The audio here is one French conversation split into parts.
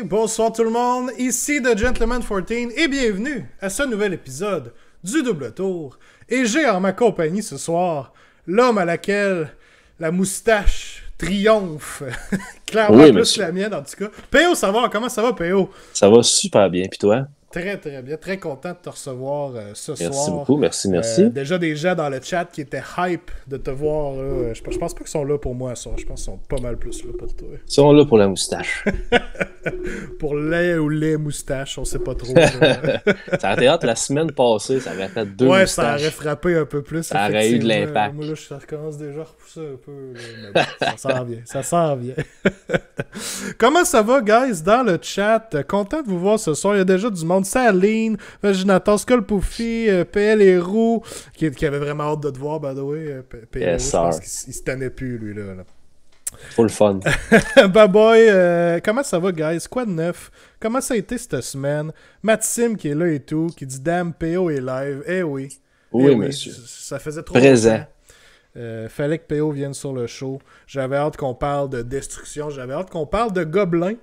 Bonsoir tout le monde, ici The Gentleman 14 et bienvenue à ce nouvel épisode du Double Tour. Et j'ai en ma compagnie ce soir l'homme à laquelle la moustache triomphe, clairement oui, plus la mienne en tout cas. P.O. ça va? Comment ça va P.O.? Ça va super bien, puis toi? Très très bien, très content de te recevoir ce soir. Merci beaucoup, merci. Déjà des gens dans le chat qui étaient hype de te voir. Là. Je pense pas qu'ils sont là pour moi ce soir, je pense qu'ils sont pas mal plus là pour toi. Ils sont là pour la moustache. Pour lait ou les moustaches, on sait pas trop. Ça a été hâte la semaine passée, ça aurait fait deux moustaches. Ouais, ça aurait frappé un peu plus. Ça aurait eu de l'impact. Moi là, ça commence déjà à repousser un peu. Là, mais bon, ça s'en vient. Comment ça va, guys, dans le chat? Content de vous voir ce soir. Il y a déjà du monde. Saline, Vaginator, Skullpoufy, PL Héroux, qui avait vraiment hâte de te voir, by the way. PL yes, je pense qu'il se tenait plus, lui, là. Full fun. Baboy, comment ça va, guys? Quoi de neuf? Comment ça a été cette semaine? Maxime qui est là et tout, qui dit « Damn, PO est live. » Eh oui. Oui, monsieur. Ça faisait trop présent. Longtemps. Fallait que PO vienne sur le show. J'avais hâte qu'on parle de destruction. J'avais hâte qu'on parle de gobelins.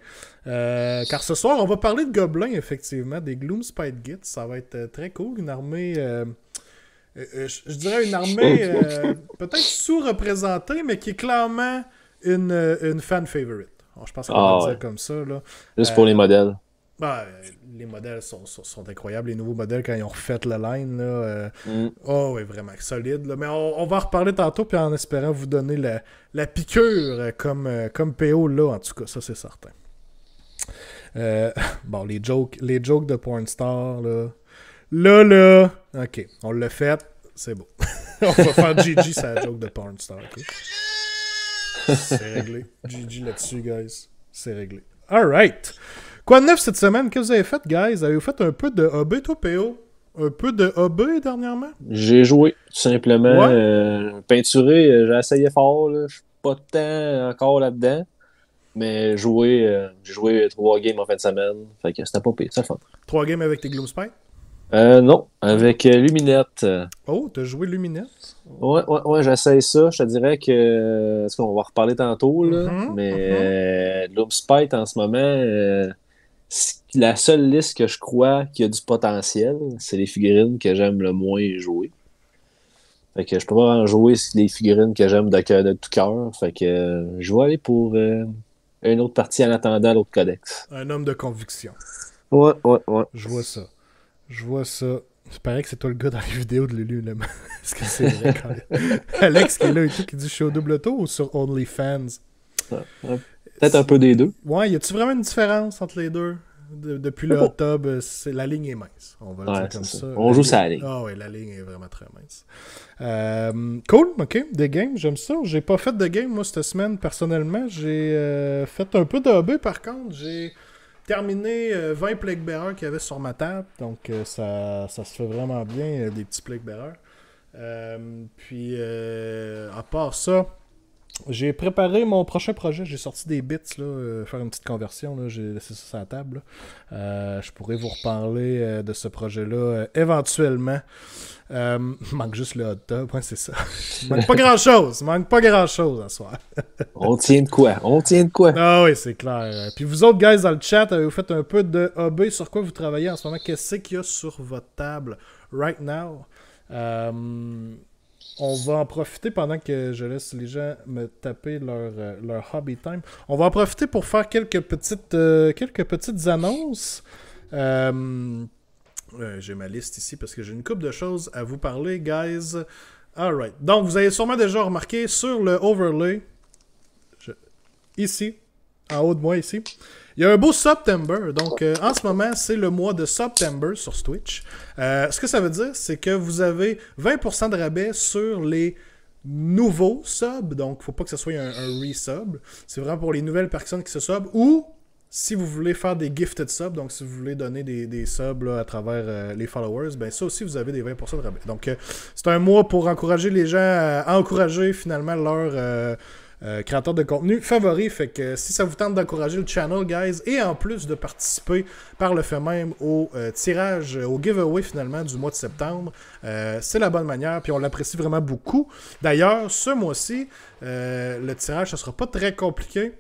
Car ce soir, on va parler de gobelins, effectivement. Des Gloomspite Gits. Ça va être très cool. Une armée... je dirais une armée peut-être sous-représentée, mais qui est clairement une fan favorite. Alors, je pense qu'on va dire comme ça. Là. Juste pour les modèles. Les modèles sont incroyables. Les nouveaux modèles, quand ils ont refait le line, là, oh oui, vraiment solide. Là. Mais on va en reparler tantôt, puis en espérant vous donner la piqûre comme PO, là, en tout cas, ça c'est certain. Bon, les jokes de Pornstar, là, ok, on l'a fait, c'est beau. On va faire GG sur la joke de Pornstar, ok? C'est réglé. GG là-dessus, guys. C'est réglé. Alright. Quoi de neuf cette semaine? Qu'est-ce que vous avez fait, guys? Avez-vous fait un peu de hobby, toi, PO? Un peu de hobby dernièrement? J'ai joué, tout simplement. Ouais. Peinturé, j'ai essayé fort. Je suis pas tant encore là-dedans. Mais j'ai joué 3 games en fin de semaine. Fait que c'était pas pire, c'est fun. 3 games avec tes Gloomspite? Non, avec Luminette. Oh, t'as joué Luminette? Ouais, j'essaye ça. Je te dirais que... Est-ce qu'on va reparler tantôt, là? Mais Gloomspite, en ce moment, la seule liste que je crois qui a du potentiel, c'est les figurines que j'aime le moins jouer. Fait que je peux pas en jouer les figurines que j'aime de tout cœur. Fait que je vais aller pour une autre partie en attendant l'autre codex. Un homme de conviction. Ouais. Je vois ça. Il paraît que c'est toi le gars dans les vidéos de Lulu. Là. Est-ce que c'est vrai quand même? Alex qui est là et tout, qui dit « Je suis au double tour » ou sur OnlyFans? Peut-être un peu des deux. Ouais, y a-tu vraiment une différence entre les deux? Depuis le hot tub, la ligne est mince. On va le dire comme ça. On joue ça à la ligne. Ah oui, la ligne est vraiment très mince. Cool, ok. Des games, j'aime ça. J'ai pas fait de game, moi, cette semaine, personnellement. J'ai fait un peu de hobby, par contre. J'ai terminé 20 Plague Bearers qu'il y avait sur ma table. Donc, ça se fait vraiment bien, des petits Plague Bearers. Puis, à part ça, j'ai préparé mon prochain projet. J'ai sorti des bits, là, faire une petite conversion. Là. J'ai laissé ça sur la table. Je pourrais vous reparler de ce projet-là éventuellement. Manque juste le hot tub. Ouais, c'est ça. Manque pas grand-chose à soir. On tient de quoi? Ah oui, c'est clair. Puis vous autres, guys, dans le chat, avez-vous fait un peu de hobby? Sur quoi vous travaillez en ce moment? Qu'est-ce qu'il y a sur votre table right now? On va en profiter pendant que je laisse les gens me taper leur hobby time. On va en profiter pour faire quelques petites annonces. J'ai ma liste ici parce que j'ai une couple de choses à vous parler, guys. Alright. Donc, vous avez sûrement déjà remarqué sur le overlay, ici, en haut de moi ici, il y a un beau September. Donc, en ce moment, c'est le mois de September sur Twitch. Ce que ça veut dire, c'est que vous avez 20% de rabais sur les nouveaux subs. Donc, il ne faut pas que ce soit un resub. C'est vraiment pour les nouvelles personnes qui se sub. Ou, si vous voulez faire des gifted subs, donc si vous voulez donner des subs là, à travers les followers, ben ça aussi, vous avez des 20% de rabais. Donc, c'est un mois pour encourager les gens à encourager finalement créateur de contenu favori. Fait que si ça vous tente d'encourager le channel, guys, et en plus de participer par le fait même au tirage, au giveaway finalement du mois de septembre, c'est la bonne manière, puis on l'apprécie vraiment beaucoup. D'ailleurs, ce mois-ci, le tirage, ça sera pas très compliqué.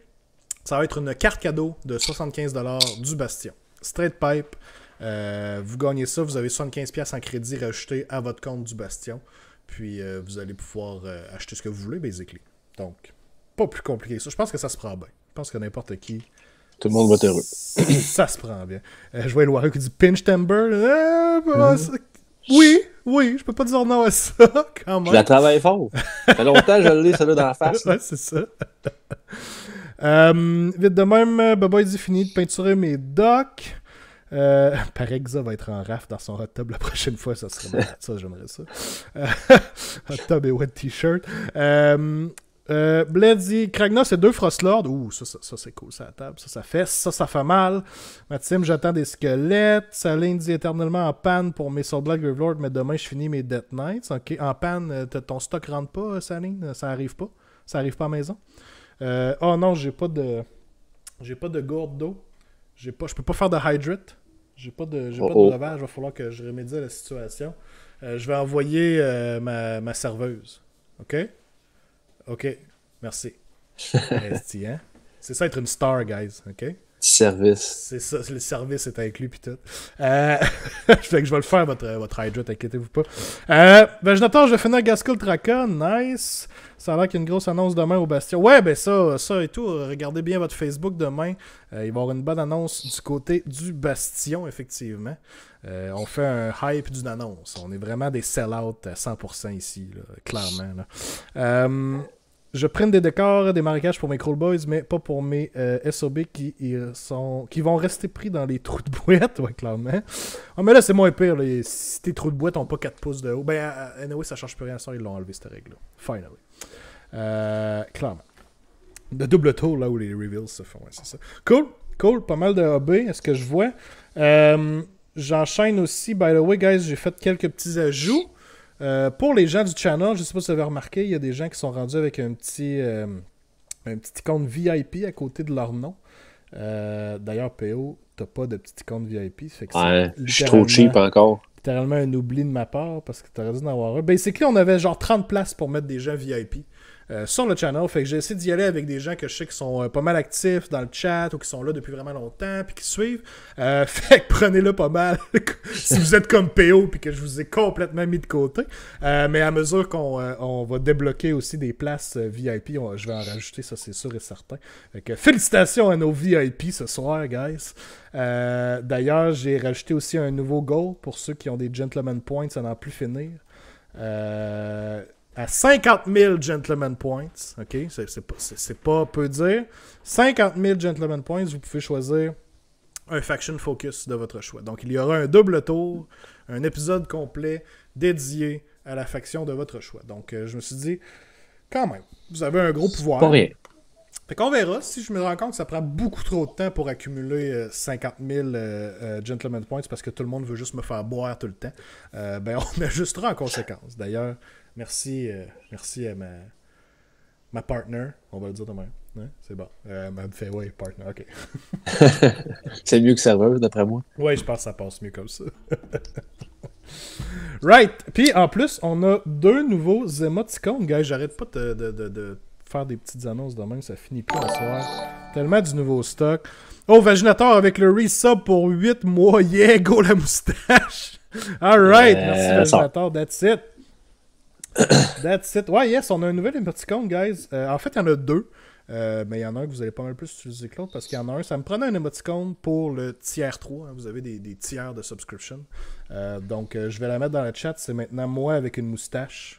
Ça va être une carte cadeau de 75$ du Bastion. Straight Pipe. Vous gagnez ça, vous avez 75$ en crédit rajouté à votre compte du Bastion. Puis vous allez pouvoir acheter ce que vous voulez, basically. Donc, pas plus compliqué que ça. Je pense que ça se prend bien. Je pense que n'importe qui... Tout le monde va être heureux. Ça se prend bien. Je vois Loire qui dit Pinch Timber. Oui, je peux pas dire non à ça, quand même. Je la travaille fort. Ça fait longtemps que je l'ai, celle-là, dans la face. Ouais, c'est ça. Vite de même, Baba il dit fini de peinturer mes docks. Parexa va être en raf dans son hot tub la prochaine fois, ça serait bon. Ça, j'aimerais ça. Hot tub et wet t-shirt. Bled dit Kragna, c'est 2 Frostlords. Ouh, ça c'est cool, ça à la table. Ça fait. Ça fait mal. Maxime, j'attends des squelettes. Saline dit éternellement en panne pour mes Soul Black Gravelord, mais demain je finis mes Death Knights. Ok, en panne, ton stock rentre pas, Saline? Ça arrive pas? Ça arrive pas à la maison? Oh non, j'ai pas de gourde d'eau. Je peux pas faire de hydrate. J'ai pas de breuvage. Il va falloir que je remédie à la situation. Je vais envoyer ma serveuse. OK? OK. Merci. Esti, hein? C'est ça être une star, guys. OK? Service. C'est ça. Le service est inclus puis tout. Fait que je vais le faire, votre hydrate, inquiétez-vous pas. Jonathan, je vais finir Gaskull Traka. Nice. Ça a l'air qu'il y a une grosse annonce demain au Bastion. Ouais, ben ça et tout. Regardez bien votre Facebook demain. Il va y avoir une bonne annonce du côté du Bastion, effectivement. On fait un hype d'une annonce. On est vraiment des sell-out à 100% ici, là, clairement. Là. Je prenne des décors, des marécages pour mes Crawl Boys, mais pas pour mes SOB qui vont rester pris dans les trous de boîte, ouais, clairement. Oh, mais là, c'est moins pire. Là. Si tes trous de boîte n'ont pas 4 pouces de haut, ben, anyway, ça change plus rien. Ça, ils l'ont enlevé, cette règle-là. Finally. Clairement. De double tour, là où les reveals se font, ouais, c'est ça. Cool. Pas mal de hobby, est-ce que je vois. J'enchaîne aussi, by the way, guys, j'ai fait quelques petits ajouts. Pour les gens du channel, je sais pas si vous avez remarqué, il y a des gens qui sont rendus avec un petit icône VIP à côté de leur nom. D'ailleurs, PO, t'as pas de petit icône VIP. Fait que ouais, je suis trop cheap encore. Littéralement un oubli de ma part parce que t'aurais dû en avoir un. Basically, on avait genre 30 places pour mettre des gens VIP. Sur le channel, fait que j'ai essayé d'y aller avec des gens que je sais qui sont pas mal actifs dans le chat ou qui sont là depuis vraiment longtemps puis qui suivent. Fait que prenez-le pas mal si vous êtes comme PO puis que je vous ai complètement mis de côté. Mais à mesure qu'on va débloquer aussi des places VIP, je vais en rajouter, ça c'est sûr et certain. Fait que félicitations à nos VIP ce soir, guys. D'ailleurs, j'ai rajouté aussi un nouveau goal pour ceux qui ont des Gentleman Points à n'en plus finir. À 50 000 Gentleman Points, ok, c'est pas peu dire. 50 000 Gentleman Points, vous pouvez choisir un faction focus de votre choix. Donc, il y aura un double tour, un épisode complet dédié à la faction de votre choix. Donc, je me suis dit, quand même, vous avez un gros pouvoir. Pas rien. Fait qu'on verra. Si je me rends compte que ça prend beaucoup trop de temps pour accumuler 50 000 Gentleman Points parce que tout le monde veut juste me faire boire tout le temps, ben on ajustera en conséquence. D'ailleurs, merci à ma partner, on va le dire demain. Hein? C'est bon. Elle me fait, ouais, partner, ok. C'est mieux que serveuse, d'après moi. Ouais, je pense que ça passe mieux comme ça. Right. Puis en plus, on a 2 nouveaux émoticônes, guys. J'arrête pas de faire des petites annonces demain, ça finit plus en soir. Tellement du nouveau stock. Oh, Vaginator avec le resub pour 8 mois. Yeah, go la moustache. Alright, merci Vaginator, that's it. That's it. Ouais, yes, on a un nouvel émoticône, guys. En fait, il y en a 2. Mais il y en a un que vous allez pas mal plus utiliser que l'autre parce qu'il y en a un. Ça me prenait un émoticône pour le tiers 3. Hein. Vous avez des tiers de subscription. Donc, je vais la mettre dans le chat. C'est maintenant moi avec une moustache.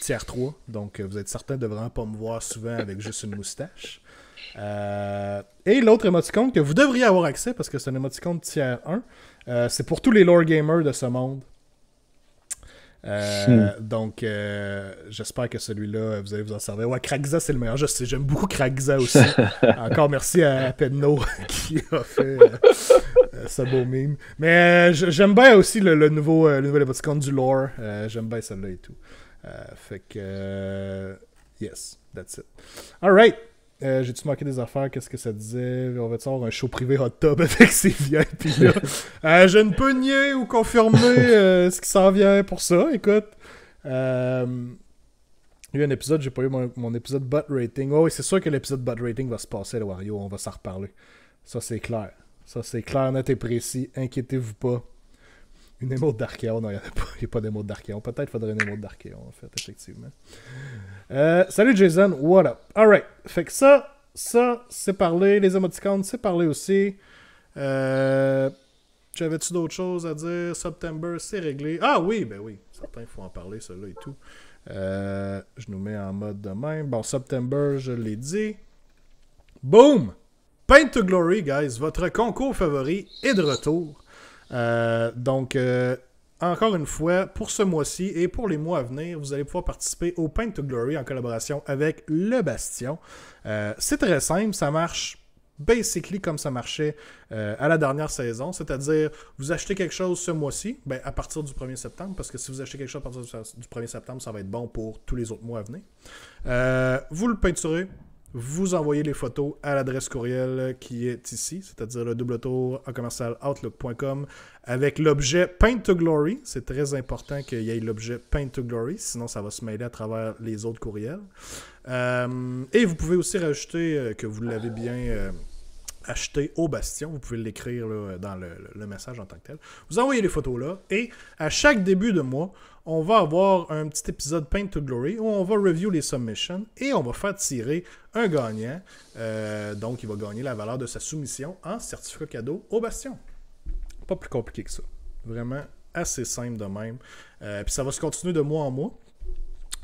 Tiers 3, donc vous êtes certain de vraiment pas me voir souvent avec juste une moustache. Et l'autre émoticône que vous devriez avoir accès parce que c'est un émoticône tiers 1, c'est pour tous les lore gamers de ce monde. Donc j'espère que celui-là vous allez vous en servir. Ouais, Kragza c'est le meilleur, je sais, j'aime beaucoup Kragza aussi. Encore merci à Penno qui a fait ce beau meme. Mais j'aime bien aussi le nouvel émoticône du lore, j'aime bien celle-là et tout. Fait que Yes, that's it. Alright. J'ai-tu manqué des affaires? Qu'est-ce que ça disait? On va-tu avoir un show privé hot tub avec ces VIP là? Je ne peux nier ou confirmer ce qui s'en vient pour ça. Écoute. Il y a eu un épisode, j'ai pas eu mon épisode butt rating. Oh oui, c'est sûr que l'épisode butt rating va se passer, le Wario. On va s'en reparler. Ça, c'est clair. Ça, c'est clair, net et précis. Inquiétez-vous pas. Une émote d'Archéon. Non, il n'y en a pas. Il n'y a pas d'émote d'Archéon. Peut-être faudrait une émote d'Archéon, en fait, effectivement. Salut Jason, what up? Alright. Fait que ça, c'est parlé. Les émoticônes, c'est parlé aussi. J'avais-tu d'autres choses à dire? September, c'est réglé. Ah oui, ben oui. Certains, il faut en parler, ceux-là et tout. Je nous mets en mode de même. Bon, September, je l'ai dit. Boom! Paint to Glory, guys. Votre concours favori est de retour. Donc, encore une fois, pour ce mois-ci et pour les mois à venir, vous allez pouvoir participer au Paint to Glory en collaboration avec Le Bastion. C'est très simple, ça marche basically comme ça marchait à la dernière saison, c'est-à-dire vous achetez quelque chose ce mois-ci, ben, à partir du 1er septembre, parce que si vous achetez quelque chose à partir du 1er septembre, ça va être bon pour tous les autres mois à venir. Vous le peinturez, vous envoyez les photos à l'adresse courriel qui est ici, c'est-à-dire le doubletour@outlook.com avec l'objet Paint to Glory. C'est très important qu'il y ait l'objet Paint to Glory, sinon ça va se mêler à travers les autres courriels. Et vous pouvez aussi rajouter que vous l'avez bien acheté au Bastion. Vous pouvez l'écrire là, dans le message en tant que tel. Vous envoyez les photos là et à chaque début de mois, on va avoir un petit épisode Paint to Glory où on va review les submissions et on va faire tirer un gagnant. Donc, il va gagner la valeur de sa soumission en certificat cadeau au Bastion. Pas plus compliqué que ça. Vraiment assez simple de même. Puis ça va se continuer de mois en mois.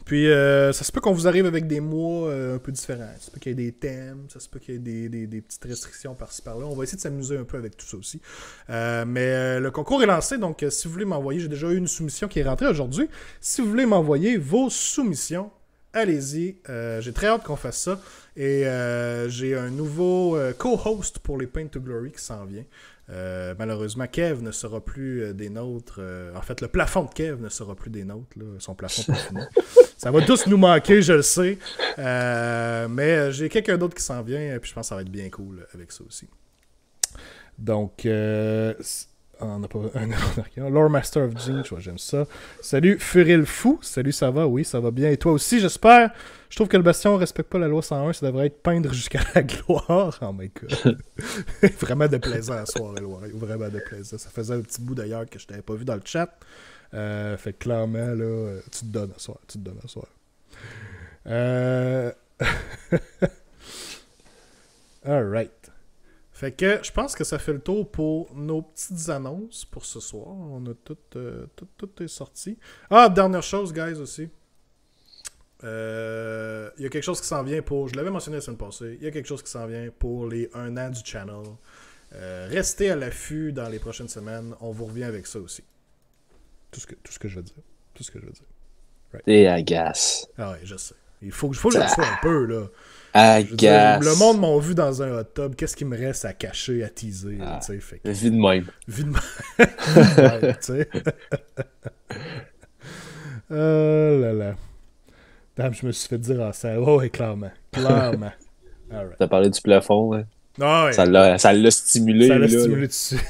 Puis, ça se peut qu'on vous arrive avec des mois un peu différents. Ça se peut qu'il y ait des thèmes, ça se peut qu'il y ait des petites restrictions par-ci par-là. On va essayer de s'amuser un peu avec tout ça aussi. Mais le concours est lancé, donc si vous voulez m'envoyer, j'ai déjà eu une soumission qui est rentrée aujourd'hui. Si vous voulez m'envoyer vos soumissions, allez-y. J'ai très hâte qu'on fasse ça. Et j'ai un nouveau co-host pour les Paint to Glory qui s'en vient. Malheureusement, Kev ne sera plus des nôtres. En fait, le plafond de Kev ne sera plus des nôtres. Là. Son plafond pas fini. Ça va tous nous manquer, je le sais. Mais j'ai quelqu'un d'autre qui s'en vient. Puis je pense que ça va être bien cool avec ça aussi. Donc, on n'a pas un Lore Master of Gene, j'aime ça. Salut Furil Fou. Salut, ça va? Oui, ça va bien. Et toi aussi, j'espère. Je trouve que le Bastion ne respecte pas la loi 101. Ça devrait être peindre jusqu'à la gloire. Oh my god. Vraiment déplaisant à soir, Wario. Vraiment déplaisant. Ça faisait un petit bout d'ailleurs que je t'avais pas vu dans le chat. Fait que clairement, là, tu te donnes à soir. Alright. Fait que je pense que ça fait le tour pour nos petites annonces pour ce soir. On a tout est sorti. Ah, dernière chose, guys, aussi. Il y a quelque chose qui s'en vient pour... Je l'avais mentionné la semaine passée. Il y a quelque chose qui s'en vient pour les 1 an du channel. Restez à l'affût dans les prochaines semaines. On vous revient avec ça aussi. Tout ce que je veux dire. Right. Et agace. Ah ouais, je sais. Il faut que je le sois un peu, là. Agace. Le monde m'a vu dans un hot tub. Qu'est-ce qui me reste à cacher, à teaser? Fait que... Vie de même. Vie de même, tu sais. Oh là là. Damn, je me suis fait dire en ça. Oh, ouais, clairement. Right. T'as parlé du plafond, hein? Ah, ouais. Ça l'a stimulé. Ça l'a stimulé dessus.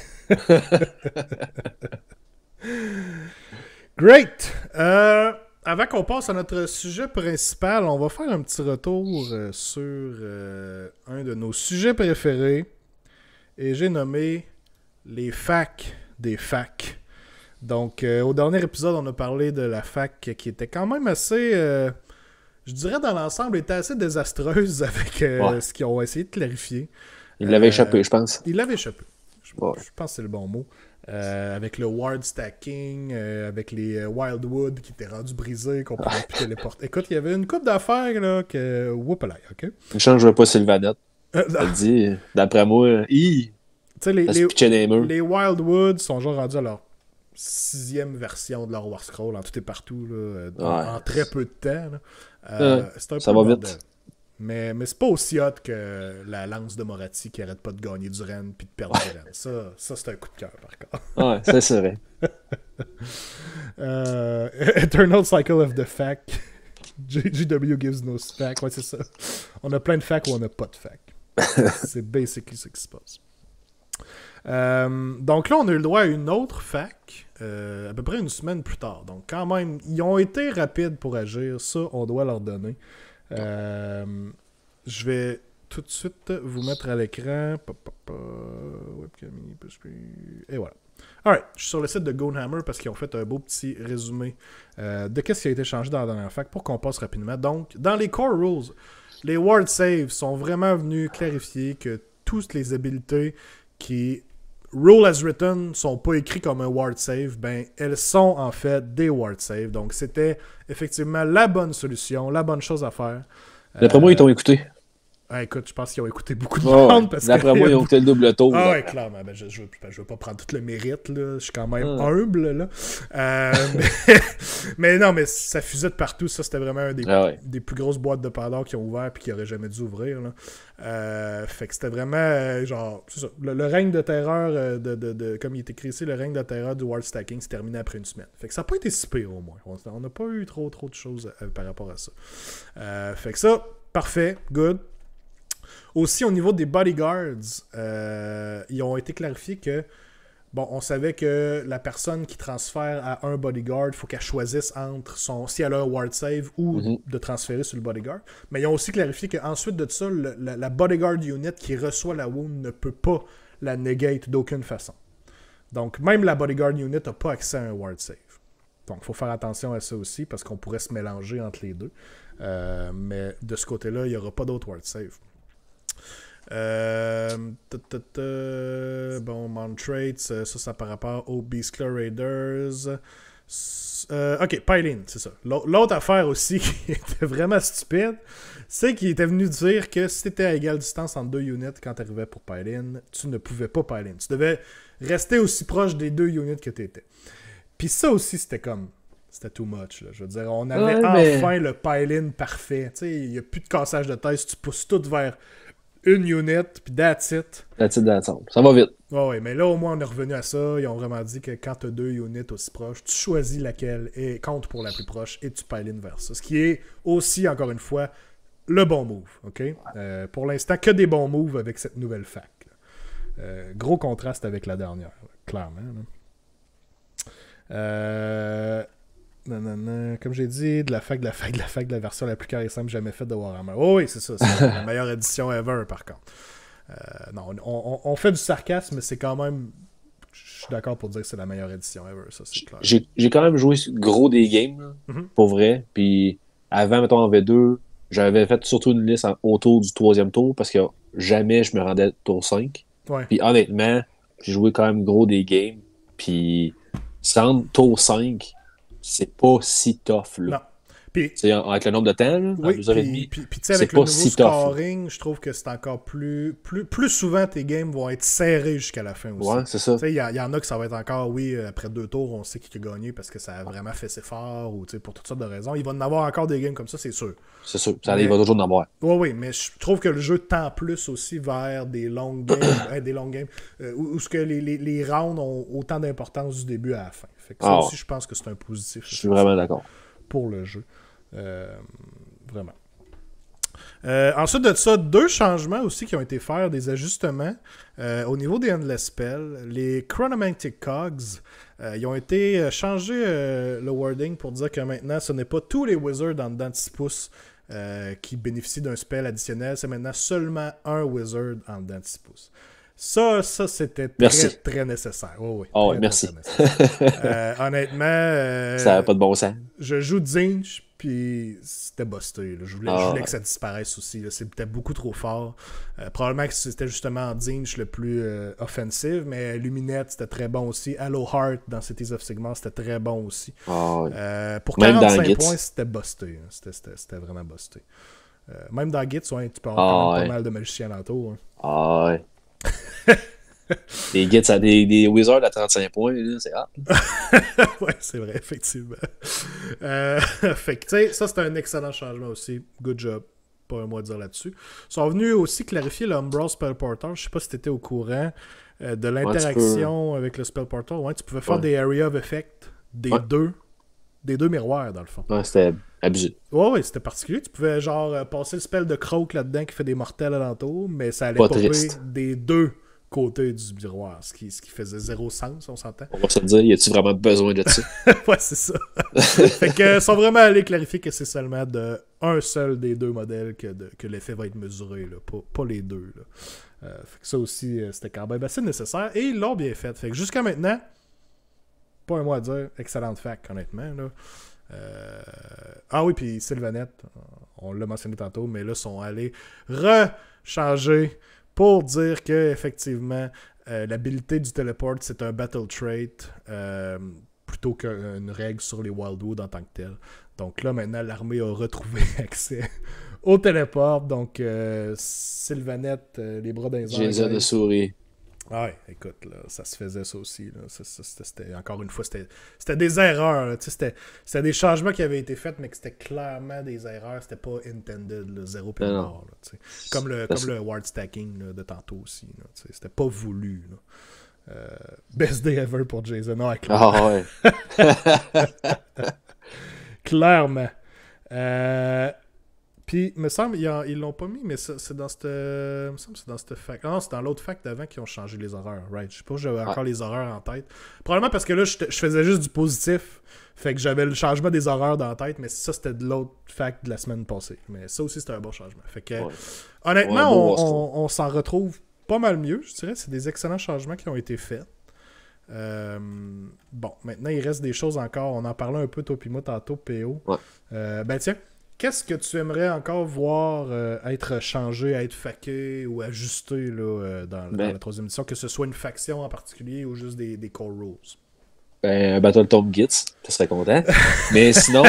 Great! Avant qu'on passe à notre sujet principal, on va faire un petit retour sur un de nos sujets préférés. Et j'ai nommé les facs des facs. Donc, au dernier épisode, on a parlé de la fac qui était quand même assez... je dirais dans l'ensemble, était assez désastreuse avec ce qu'ils ont essayé de clarifier. Il l'avait échappé, je pense. Il l'avait échappé. Je pense que c'est le bon mot. Avec le ward stacking, avec les Wildwood qui étaient rendus brisés, qu'on pouvait plus téléporter. Écoute, il y avait une couple d'affaires là, que... Whoopalai, ok? Ne changerait pas Sylvanette. Ça dit, d'après moi, les Wildwood sont genre rendus à leur 6e version de leur War Scroll en tout et partout, là, en très peu de temps. Là. C'est un ça peu va bordel. vite. Mais c'est pas aussi hot que la lance de Moratti qui arrête pas de gagner du Ren puis de perdre du Ren. Ça c'est un coup de cœur, par contre. Ouais, ça c'est vrai. Eternal Cycle of the Fact. GW gives no fac. Ouais, c'est ça. On a plein de fac ou on n'a pas de fac. C'est basically ce qui se passe. Donc là, on a eu le droit à une autre fac à peu près une semaine plus tard. Donc quand même, ils ont été rapides pour agir. Ça, on doit leur donner. Je vais tout de suite vous mettre à l'écran. Webcam, et voilà. Alright, je suis sur le site de Gonehammer parce qu'ils ont fait un beau petit résumé de ce qui a été changé dans la dernière fac pour qu'on passe rapidement. Donc, dans les core rules, les ward saves sont vraiment venus clarifier que toutes les habilités qui rule as written sont pas écrites comme un ward save, ben elles sont en fait des ward saves. Donc, c'était effectivement la bonne solution, la bonne chose à faire. D'après moi, ils t'ont écouté. Écoute, je pense qu'ils ont écouté beaucoup de monde. D'après moi, ils ont écouté le double tour. Ah ouais, clairement. Ben, je veux pas prendre tout le mérite. Là. Je suis quand même humble. Là. Mais non, mais ça fusait de partout. Ça, c'était vraiment des plus grosses boîtes de Pandore qui ont ouvert et qui n'auraient jamais dû ouvrir. Là. Fait que c'était vraiment genre... C'est ça. Le règne de terreur, comme il est écrit ici, le règne de terreur du ward stacking s'est terminé après une semaine. Fait que ça n'a pas été si pire au moins. On n'a pas eu trop de choses par rapport à ça. Fait que ça, parfait, good. Aussi, au niveau des bodyguards, ils ont été clarifiés que, bon, on savait que la personne qui transfère à un bodyguard, il faut qu'elle choisisse entre si elle a un ward save ou de transférer sur le bodyguard. Mais ils ont aussi clarifié qu'ensuite de ça, la bodyguard unit qui reçoit la wound ne peut pas la negate d'aucune façon. Donc, même la bodyguard unit n'a pas accès à un ward save. Donc, il faut faire attention à ça aussi parce qu'on pourrait se mélanger entre les deux. Mais de ce côté-là, il n'y aura pas d'autre ward save. Bon, Mount Traits, ça par rapport aux Beastclaw Raiders. Ok, Pylene, c'est ça. L'autre affaire aussi qui était vraiment stupide, c'est qu'il était venu dire que si tu étais à égale distance entre deux units quand tu arrivais pour Pylene, tu ne pouvais pas Pylene. Tu devais rester aussi proche des deux units que tu étais. Puis ça aussi, c'était too much. Là. Je veux dire, on avait enfin le Pylene parfait. Il n'y a plus de cassage de tête. Tu pousses tout vers une unit, puis that's it. That's it. Ça va vite. Ouais, mais là, au moins, on est revenu à ça. Ils ont vraiment dit que quand tu as deux units aussi proches, tu choisis laquelle et compte pour la plus proche et tu pylines vers ça. Ce qui est aussi, encore une fois, le bon move. OK? Pour l'instant, que des bons moves avec cette nouvelle fac. Gros contraste avec la dernière, là, clairement. Là. Comme j'ai dit, de la version la plus caressante jamais faite de Warhammer. Oh oui, c'est ça. C'est la meilleure édition ever, par contre. Non, on fait du sarcasme, mais c'est quand même... Je suis d'accord pour dire que c'est la meilleure édition ever, ça, c'est clair. J'ai quand même joué gros des games, là, pour vrai. Puis avant, mettons, en V2, j'avais fait surtout une liste autour du 3e tour, parce que jamais je me rendais tour 5. Ouais. Puis honnêtement, j'ai joué quand même gros des games. Puis se rendre tour 5... c'est pas si tough, là. Non. Puis, avec le nombre de temps, là, oui, 2h30, puis avec le nouveau scoring, je trouve que c'est encore plus souvent tes games vont être serrés jusqu'à la fin aussi. Ouais, c'est ça. Il y en a que ça va être encore, après 2 tours, on sait qui a gagné parce que ça a vraiment fait ses forts ou pour toutes sortes de raisons. Il va en avoir encore des games comme ça, c'est sûr. C'est sûr. Il va toujours en avoir. Oui, mais je trouve que le jeu tend plus aussi vers des long games, où ce que les rounds ont autant d'importance du début à la fin. Fait que ça aussi, je pense que c'est un positif. Je suis vraiment d'accord. Pour le jeu. Vraiment. Ensuite de ça, 2 changements aussi qui ont été faits, des ajustements au niveau des Endless Spells. Les Chronomantic Cogs, ils ont été changés le wording pour dire que maintenant, ce n'est pas tous les wizards en dedans de 6 pouces qui bénéficient d'un spell additionnel. C'est maintenant seulement un wizard en dedans de 6 pouces. Ça c'était très nécessaire. Oui. Oh, merci. Honnêtement... ça n'a pas de bon sens. Je joue Zinch, puis c'était busté. Là. Je voulais que ça disparaisse aussi. Là. C'était beaucoup trop fort. Probablement que c'était justement Zinch le plus offensif, mais Luminette, c'était très bon aussi. Halo Heart, dans Cities of Sigmar, c'était très bon aussi. Pour 45 points, c'était busté. Hein. C'était vraiment busté. Même dans Gitz, tu peux avoir pas mal de magiciens alentour. Hein. Ouais. des Wizards à 35 points, là, c'est hâte. Ouais, c'est vrai, effectivement. Fait que, tu sais, ça, c'est un excellent changement aussi. Good job. Pas un mot à dire là-dessus. Ils sont venus aussi clarifier l'Umbral Spell Portal. Je sais pas si tu étais au courant de l'interaction avec le Spell Portal. Ouais, tu pouvais faire des Area of Effect des deux miroirs, dans le fond. Ouais, c'était Abusé. Ouais, c'était particulier. Tu pouvais genre passer le spell de Croak là-dedans qui fait des mortels alentour, mais ça allait Pas popper triste. des deux côtés du miroir, ce qui faisait zéro sens, on s'entend. On va se dire, y a-tu vraiment besoin de ça? Ouais, c'est ça. Fait que sont vraiment allés clarifier que c'est seulement de un seul des deux modèles que l'effet va être mesuré, là, pas les deux. Là. Fait que ça aussi, c'était quand même assez nécessaire. Et ils l'ont bien fait. Fait que jusqu'à maintenant, pas un mot à dire, excellente fac, honnêtement. Là. Ah oui, puis Sylvanette, on l'a mentionné tantôt, mais là, sont allés rechanger pour dire que effectivement l'habilité du teleport, c'est un battle trait plutôt qu'une règle sur les Wildwood en tant que tel. Donc là, maintenant, l'armée a retrouvé accès au téléport. Donc, Sylvanette, les bras dans les airs. Jason de souris. Ah ouais, écoute, là, ça se faisait ça aussi. Là. C'était, encore une fois, c'était des erreurs. Là. C'était des changements qui avaient été faits, mais que c'était clairement des erreurs. C'était pas intended, là, zéro puis mort. Comme le ward stacking là, de tantôt aussi. Là, c'était pas voulu. Là. Best day ever pour Jason. Ouais, clairement. Ah ouais. Clairement. Puis, il me semble, ils l'ont pas mis, mais c'est dans cette. Il me semble que c'est dans cette fac. Non, c'est dans l'autre fac d'avant qu'ils ont changé les horreurs. Right. Je sais pas si j'avais encore les horreurs en tête. Probablement parce que là, je faisais juste du positif. Fait que j'avais le changement des horreurs dans la tête, mais ça, c'était de l'autre fac de la semaine passée. Mais ça aussi, c'était un bon changement. Fait que, honnêtement, on s'en retrouve pas mal mieux, je dirais. C'est des excellents changements qui ont été faits. Bon, maintenant, il reste des choses encore. On en parlait un peu, toi puis moi, tantôt, PO. Ouais. Ben tiens. Qu'est-ce que tu aimerais encore voir être changé, être faqué ou ajusté là, dans la troisième édition, que ce soit une faction en particulier ou juste des core rules? Ben, Battle Tome Gits, je serais content. Mais sinon,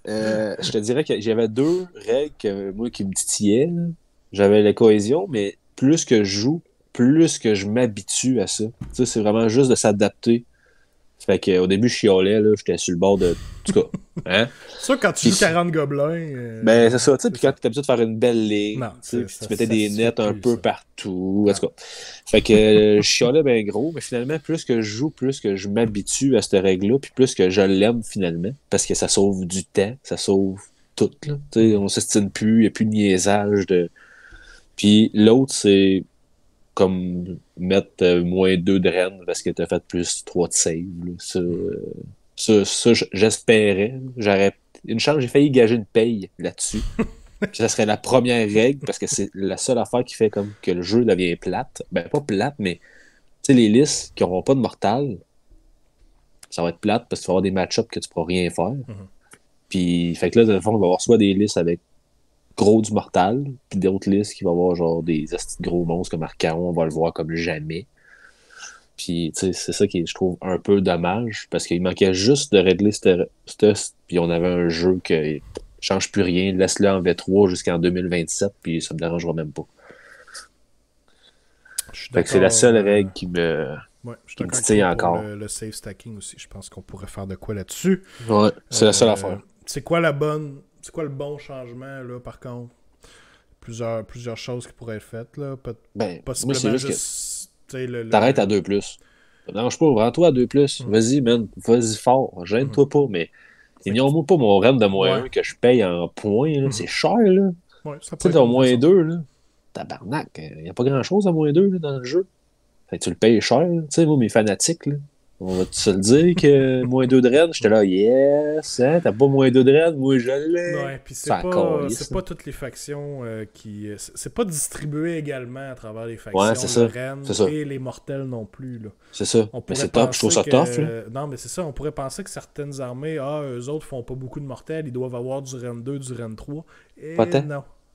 je te dirais que j'avais deux règles moi qui me titillaient. J'avais la cohésion, mais plus que je joue, plus que je m'habitue à ça. Tu sais, c'est vraiment juste de s'adapter. Fait qu'au début, je chiolais, là, j'étais sur le bord de... En tout cas, hein? Ça, quand tu joues 40 gobelins... Ben, c'est ça, tu sais, puis quand tu es habitué de faire une belle ligne, non, tu mettais des nets un peu partout, en tout cas. Fait que je chiolais bien gros, mais finalement, plus que je joue, plus que je m'habitue à cette règle-là, puis plus que je l'aime finalement, parce que ça sauve du temps, ça sauve tout, là. Tu sais, on s'estime plus, il n'y a plus de niaisage de... Puis l'autre, c'est... comme mettre -2 de reine parce que t'as fait plus 3 de save. Ça, j'espérais. J'aurais une chance, j'ai failli gager une paye là-dessus. Ça serait la première règle parce que c'est la seule affaire qui fait comme que le jeu devient plate. Ben, pas plate, mais tu sais, les listes qui n'auront pas de mortal, ça va être plate parce que tu vas avoir des match-ups que tu pourras rien faire. Puis, fait que là, de fond, on va avoir soit des listes avec gros du mortal, puis d'autres listes qui vont avoir genre des gros monstres comme Archaon, on va le voir comme jamais. Puis, tu sais, c'est ça qui est, je trouve, un peu dommage, parce qu'il manquait juste de régler puis on avait un jeu qui change plus rien, laisse-le en V3 jusqu'en 2027, puis ça me dérangera même pas. Fait que c'est la seule règle qui me titille encore. Le save stacking aussi, je pense qu'on pourrait faire de quoi là-dessus. Ouais, c'est la seule affaire. C'est quoi le bon changement, là, par contre? Plusieurs choses qui pourraient être faites, là. Possiblement moi, c'est juste que t'arrêtes à 2+. Non, je sais pas, rends-toi à 2+. Vas-y, man, vas-y fort. Gêne-toi pas, mais ignore-moi pas mon REM de -1 que je paye en points, là. C'est cher, là. Ouais, tu sais, t'as -2, là. Tabarnak, il n'y a pas grand-chose à -2 là, dans le jeu. Fait que tu le payes cher, tu sais, moi, mes fanatiques, là. On va se le dire que -2 de raid, j'étais là, yes, hein, t'as pas -2 de raid, moi je l'ai. Ouais, puis c'est pas toutes les factions qui. C'est pas distribué également à travers les factions. Ouais, c'est ça. Et les mortels non plus. Là. C'est ça. Mais c'est top, je trouve ça tough. Là. Non, mais c'est ça, on pourrait penser que certaines armées, eux autres font pas beaucoup de mortels, ils doivent avoir du Ren 2, du Ren 3. Et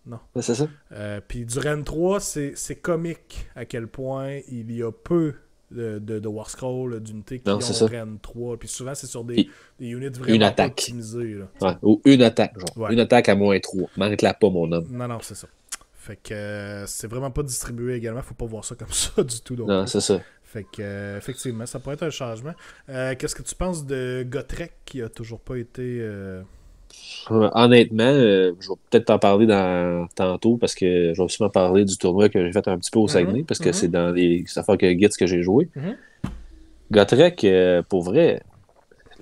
non. C'est ça. Puis du Ren 3, c'est comique à quel point il y a peu de War Scroll, d'unités qui ont Ren 3. Puis souvent, c'est sur des units vraiment pas optimisées. Là, ouais. Ou une attaque, genre. Ouais. Une attaque à -3. Manque-la pas, mon homme. Non, c'est ça. Fait que c'est vraiment pas distribué également. Faut pas voir ça comme ça du tout. Donc, non, c'est ça. Fait que, effectivement, ça pourrait être un changement. Qu'est-ce que tu penses de Gotrek qui a toujours pas été... Honnêtement, je vais peut-être t'en parler tantôt parce que je vais aussi m'en parler du tournoi que j'ai fait un petit peu au Saguenay parce que c'est dans les affaires que Gitz que j'ai joué. Gotrek, pour vrai,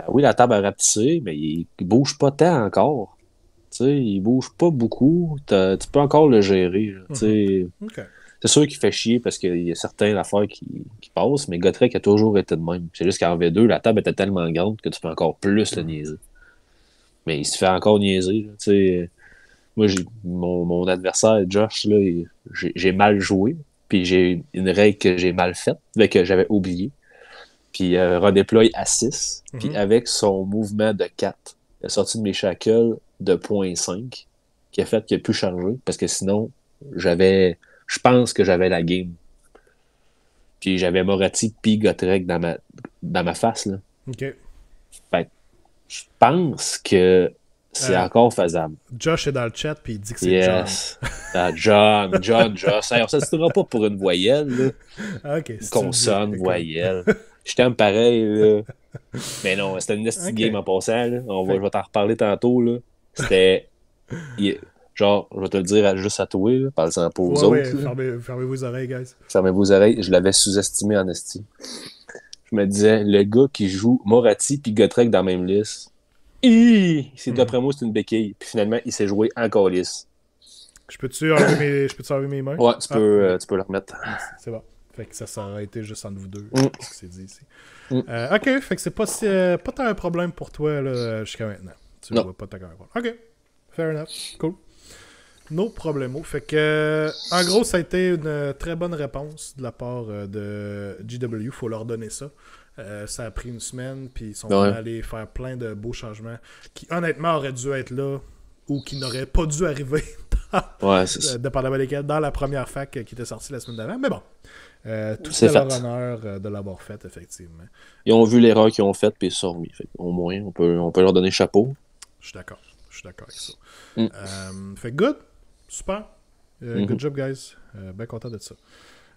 oui, la table a rapetissé, mais il bouge pas tant encore. Tu sais, il bouge pas beaucoup. Tu peux encore le gérer. Tu sais. OK. C'est sûr qu'il fait chier parce qu'il y a certaines affaires qui passent, mais Gotrek a toujours été de même. C'est juste qu'en V2, la table était tellement grande que tu peux encore plus le niaiser. Mais il se fait encore niaiser. Tu sais, moi, mon adversaire, Josh, là, j'ai mal joué. Puis j'ai une règle que j'ai mal faite, que j'avais oublié. Puis redéploie à 6. Puis avec son mouvement de 4, il a sorti de mes shackles de 0.5, qui a fait qu'il a pu charger. Parce que sinon, je pense que j'avais la game. Puis j'avais Moratti puis Gotrek dans ma face. Là. OK. Fait je pense que c'est encore faisable. Josh est dans le chat puis il dit que c'est yes. John. Josh. Hey, on ne s'assistera pas pour une voyelle. Là. OK. Une consonne, voyelle. Je t'aime pareil. Là. Mais non, c'était une nasty game en passant. Là. Je vais t'en reparler tantôt. Là. C'était... Genre, je vais te le dire juste à toi, parle-en pas aux autres. Fermez vos oreilles, guys. Fermez vos oreilles. Je l'avais sous-estimé en esti. Je me disais, le gars qui joue Moratti puis Gotrek dans la même liste, d'après moi, c'est une béquille. Puis finalement, il s'est joué encore lisse. Je peux-tu enlever mes mains? Ouais, tu peux le remettre. C'est bon. Fait que ça aurait été juste entre vous deux. C'est ce que c'est dit ici. OK, fait que c'est pas tant un problème pour toi là, jusqu'à maintenant. Tu ne vois pas tant un problème. OK, fair enough. Cool. No problemo. Fait que, en gros, ça a été une très bonne réponse de la part de GW. Faut leur donner ça. Ça a pris une semaine, puis ils sont allés faire plein de beaux changements qui, honnêtement, auraient dû être là ou qui n'auraient pas dû arriver dépendamment desquels, dans la première fac qui était sortie la semaine d'avant. Mais bon, tout c'est leur honneur de l'avoir fait, effectivement. Ils ont vu l'erreur qu'ils ont faite, puis ils se sont remis. Au moins, on peut leur donner chapeau. Je suis d'accord avec ça. Fait good. Super. Good job, guys. Bien content de ça.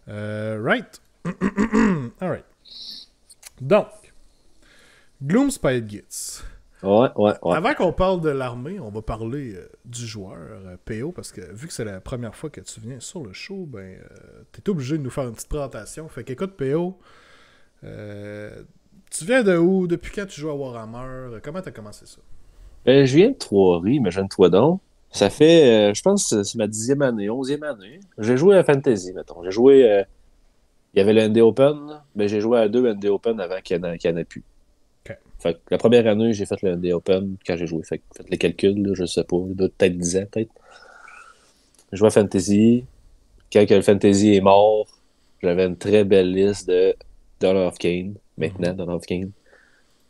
Right. Alright. Donc, Gloomspite Gitz. Ouais. Avant qu'on parle de l'armée, on va parler du joueur, PO, parce que vu que c'est la première fois que tu viens sur le show, ben, t'es obligé de nous faire une petite présentation. Fait qu'écoute, PO, tu viens de où? Depuis quand tu joues à Warhammer? Comment t'as commencé ça? Je viens de Trois-Rives, imagine-toi donc. Ça fait, je pense que c'est ma 10e année, 11e année. J'ai joué à Fantasy, mettons. J'ai joué, il y avait le ND Open, mais j'ai joué à 2 ND Open avant qu'il n'y en ait plus. Okay. Fait que la première année, j'ai fait le ND Open quand j'ai joué. Fait que faites les calculs, là, je sais pas, peut-être 10 ans, peut-être. J'ai joué à Fantasy. Quand le Fantasy est mort, j'avais une très belle liste de Dawn of Cain, maintenant, Dawn of Cain.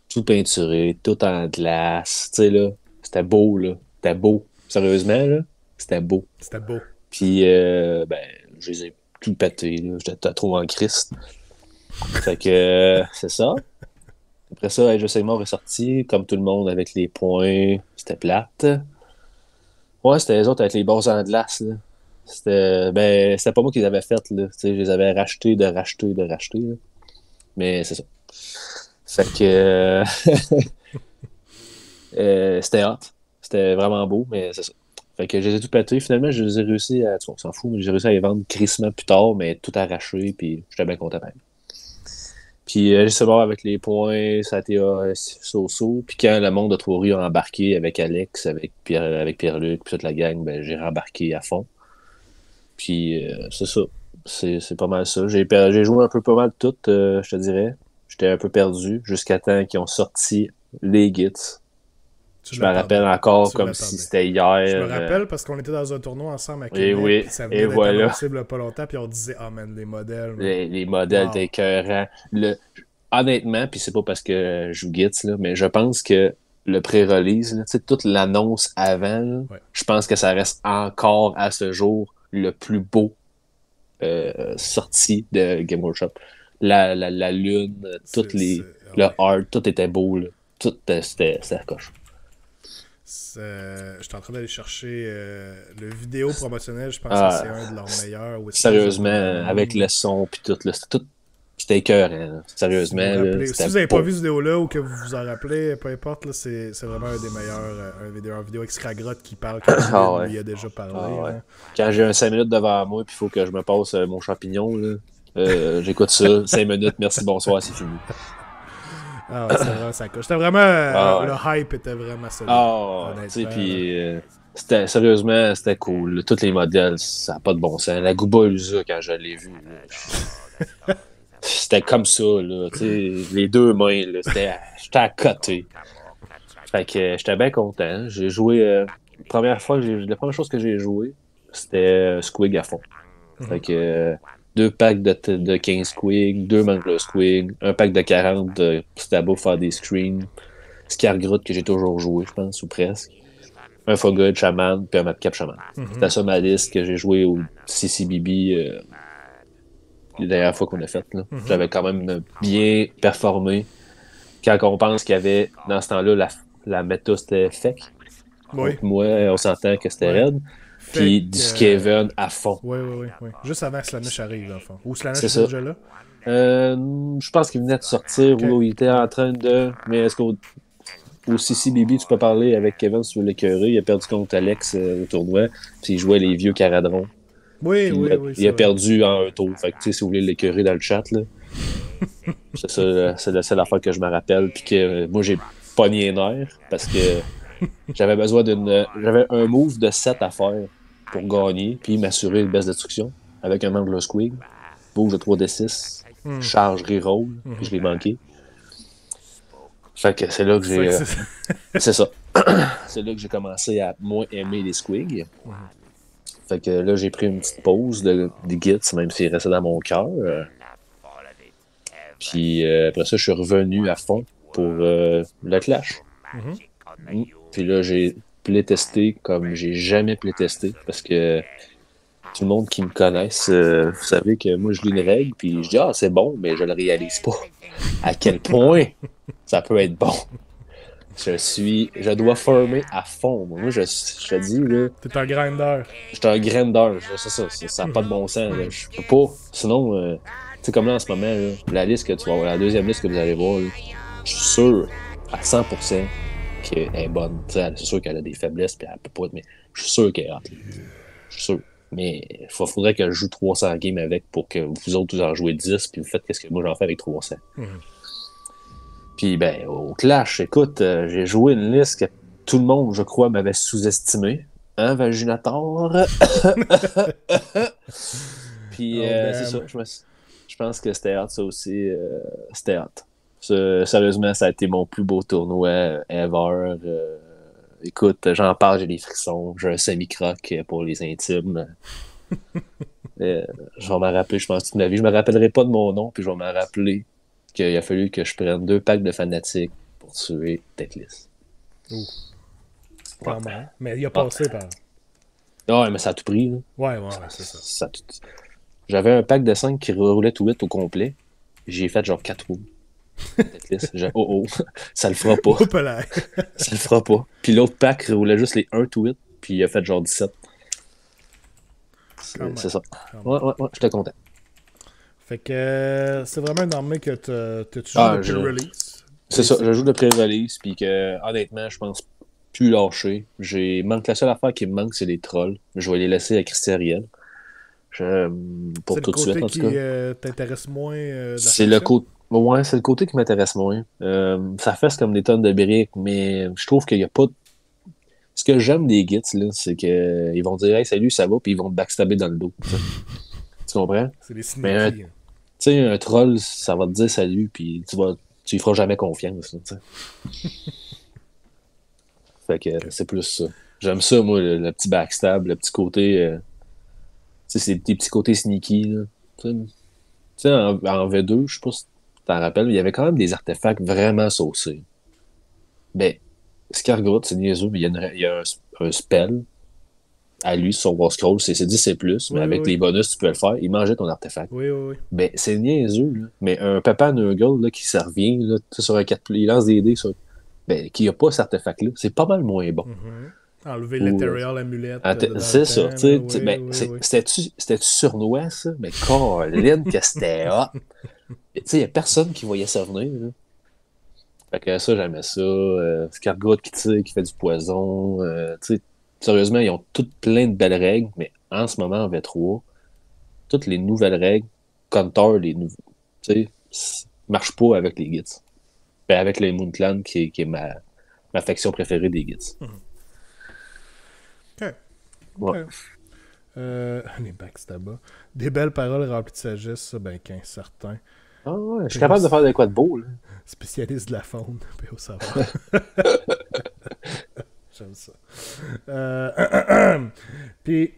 Tout peinturé, tout en glace. Tu sais, là, c'était beau, là. C'était beau. Sérieusement, là, c'était beau. C'était beau. Puis, je les ai tout pétés, là. J'étais trop en Christ. Fait que, c'est ça. Après ça, Age of Sigmar est sorti, comme tout le monde, avec les points. C'était plate. Ouais, c'était les autres avec les bases en glace, là. C'était pas moi qui les avais faites, là. Tu sais, je les avais rachetés, là. Mais c'est ça. Fait que, c'était hot. C'était vraiment beau, mais c'est ça. Fait que je les ai tout pétés. Finalement, je les ai réussi à... On s'en fout, mais j'ai réussi à les vendre crissement plus tard, mais tout arraché, puis j'étais bien content. Puis j'ai essayé avec les points, ça a été so-so. Puis quand le monde de Trois-Rives a embarqué avec Alex, avec Pierre-Luc, puis toute la gang, ben j'ai rembarqué à fond. Puis c'est ça. C'est pas mal ça. J'ai joué un peu pas mal tout, je te dirais. J'étais un peu perdu jusqu'à temps qu'ils ont sorti les Gits. Je me rappelle encore comme si c'était hier. Je me rappelle parce qu'on était dans un tournoi ensemble à Québec. Oui, ça venait d'être annoncé il y a pas longtemps, puis on disait « Ah, man, les modèles. » Les modèles étaient écœurants. Honnêtement, puis c'est pas parce que je joue Gits, là, mais je pense que le pré-release, toute l'annonce avant, là, je pense que ça reste encore à ce jour le plus beau sorti de Game Workshop. La lune, le art, tout était beau. Là. Tout c'était à coche. Je suis en train d'aller chercher le vidéo promotionnel, je pense que c'est un de leurs meilleurs. Sérieusement, avec le son puis tout, c'était écœurant. Sérieusement. Si vous n'avez pas vu cette vidéo-là ou que vous vous en rappelez, peu importe, c'est vraiment un des meilleurs. Un vidéo extra grotte qui parle comme il a déjà parlé. Hein. Quand j'ai un 5 minutes devant moi, puis il faut que je me passe mon champignon, là, j'écoute ça, 5 minutes, merci, bonsoir, c'est fini. Ah ouais, c'était vraiment ça coche. C'était vraiment... Ah, le hype était vraiment solide. ah, tu sais, puis sérieusement, c'était cool. Là. Tous les modèles, ça n'a pas de bon sens. La Guba Usa, quand je l'ai vue, c'était comme ça, là. Tu sais, les deux mains, là, j'étais à côté. Fait que j'étais bien content. J'ai joué... la première chose que j'ai joué, c'était Squig à fond. Fait que 2 packs de 15 Squig, 2 Mangler Squig, un pack de 40 c'était beau faire des screens. Scargroot que j'ai toujours joué, je pense, ou presque. Un Fogod, Shaman, puis un Madcap Shaman. C'était ça ma liste que j'ai joué au CCBB la dernière fois qu'on a faite. J'avais quand même bien performé. Quand on pense qu'il y avait, dans ce temps-là, la méta c'était fake. Oui. Donc moi, on s'entend que c'était raide. Puis du Skaven à fond. Oui. Juste avant que Slaanesh arrive, dans le fond. Ou Slaanesh C'est était déjà là? Je pense qu'il venait de sortir ou il était en train de... Mais est-ce qu'au CCBB, tu peux parler avec Kevin sur l'écœuré. Il a perdu contre Alex au tournoi. Puis il jouait les vieux Caradrons. Oui. Il a perdu en un tour. Fait que tu sais, si vous voulez l'écœurer dans le chat, là. C'est la seule affaire que je me rappelle. Puis que moi, j'ai pogné les nerfs parce que j'avais besoin j'avais un move de 7 à faire pour gagner. Puis m'assurer une baisse de destruction avec un Mangler Squig. Bouge de 3d6. Charge, reroll. Puis je l'ai manqué. Fait que c'est là que j'ai... c'est ça. C'est là que j'ai commencé à moins aimer les squigs. Fait que là, j'ai pris une petite pause des gits, même s'il restait dans mon cœur. Puis après ça, je suis revenu à fond pour le Clash. Puis là, j'ai playtesté comme j'ai jamais playtesté parce que tout le monde qui me connaisse, vous savez que moi, je lis une règle, puis je dis « Ah, c'est bon », mais je le réalise pas. À quel point ça peut être bon. Je dois farmer à fond. Moi, je te dis, là... T'es un grinder. J'étais un grinder, c'est ça. Ça n'a pas de bon sens, là. Je peux pas. Sinon, tu sais, comme là, en ce moment, là, la liste que tu vas voir, la deuxième liste que vous allez voir, là, je suis sûr, à 100%, qu'elle est bonne. C'est sûr qu'elle a des faiblesses, puis elle peut pas être... Mais je suis sûr qu'elle est hot. Je suis sûr. Mais il faudrait que je joue 300 games avec pour que vous autres, vous en jouez 10, puis vous faites qu'est-ce que moi j'en fais avec 300. Puis, ben, au Clash, écoute, j'ai joué une liste que tout le monde, je crois, m'avait sous-estimé. Hein, Vaginator? Puis, c'est ça. Je pense que c'était hot, ça aussi. C'était hot. Sérieusement, ça a été mon plus beau tournoi ever. Écoute, j'en parle, j'ai des frissons. J'ai un semi-croc pour les intimes. Je vais m'en rappeler, je pense, toute ma vie. Je me rappellerai pas de mon nom, puis je vais m'en rappeler qu'il a fallu que je prenne 2 packs de fanatiques pour tuer Teclis. Quand même. Mais il a passé par... Ouais, mais ça a tout pris. Là. Ouais, c'est ça. J'avais un pack de 5 qui roulait tout 8 au complet. J'ai fait genre 4 roues. Ça le fera pas. Ça le fera pas. Puis l'autre pack roulait juste les 1 to 8, puis il a fait genre 17. C'est ça. Ouais, j'étais content. Fait que c'est vraiment une armée que tu joues depuis le release. C'est ça, je joue de pré-release, puis que honnêtement, je pense plus lâcher. La seule affaire qui me manque, c'est les trolls. Je vais les laisser à Christian Riel. Pour tout de suite, en tout cas. C'est le côté qui t'intéresse moins c'est le côté qui m'intéresse moins. Ça fait comme des tonnes de briques, mais je trouve qu'il n'y a pas... Ce que j'aime des gits, là, c'est qu'ils vont dire « Hey, salut, ça va », puis ils vont te backstabber dans le dos. Tu comprends? C'est des sneaky. Tu sais, un troll, ça va te dire salut, puis tu y feras jamais confiance. Là, fait que c'est plus ça. J'aime ça, moi, le petit backstab, le petit côté... tu sais, c'est des petits côtés sneaky. Là. Tu sais, en V2, je sais pas si tu t'en rappelles, il y avait quand même des artefacts vraiment saucés. Ben, Scargroot, c'est niaiseux, mais il y a un spell à lui sur son War Scroll, c'est 10 c'est plus, mais avec les bonus, tu peux le faire. Il mangeait ton artefact. Oui. Ben, c'est niaiseux, là. Mais un Papa Nurgle là, qui se revient là, sur un 4 il lance des dés sur... Ben, qui a pas cet artefact-là, c'est pas mal moins bon. Enlever l'Ethereal Amulette. C'est ça. C'était-tu surnois, ça? Mais Colin, que c'était hot! Tu sais, il n'y a personne qui voyait ça venir. Là. Fait que ça, j'aimais ça. Scargroot qui tire, qui fait du poison. Tu sais, sérieusement, ils ont toutes plein de belles règles, mais en ce moment, en V3, toutes les nouvelles règles, Counter, les nouveaux, tu sais, marchent pas avec les Gits. Ben, avec les Moon Clan, qui est ma faction préférée des Gits. Ok. Ok. Ouais. Les backstabbers. Des belles paroles remplies de sagesse, ça, ben, qu'un certain. Ah ouais, je suis PO, capable de faire de quoi de beau, là. spécialiste de la faune, PO savoir. J'aime ça. Puis,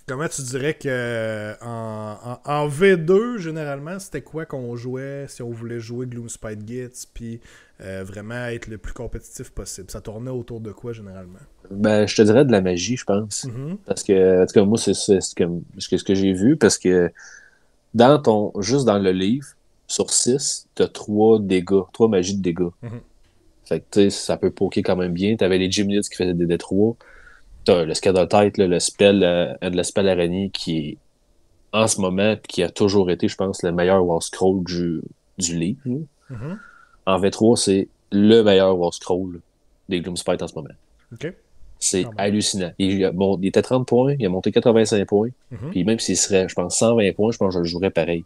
comment tu dirais que en V2, généralement, c'était quoi qu'on jouait si on voulait jouer Gloomspite Gits, puis vraiment être le plus compétitif possible? Ça tournait autour de quoi, généralement? Ben, je te dirais de la magie, je pense. Mhm. Parce que, en tout cas, moi, c'est comme ce que j'ai vu, parce que juste dans le livre, sur 6 t'as 3 dégâts, 3 magies de dégâts. Mhm. Fait que, tu sais, ça peut poker quand même bien. T'avais les Gymnids qui faisaient des D3. T'as le Scattle Tête, le spell, le spell araignée qui est, en ce moment, puis qui a toujours été, je pense, le meilleur War Scroll du livre. Mhm. En V3, c'est le meilleur War Scroll des Gloomspite en ce moment. OK. C'est Quand même. hallucinant. Il était 30 points, il a monté 85 points. Mhm. Puis même s'il serait, je pense, 120 points, je pense que je le jouerais pareil.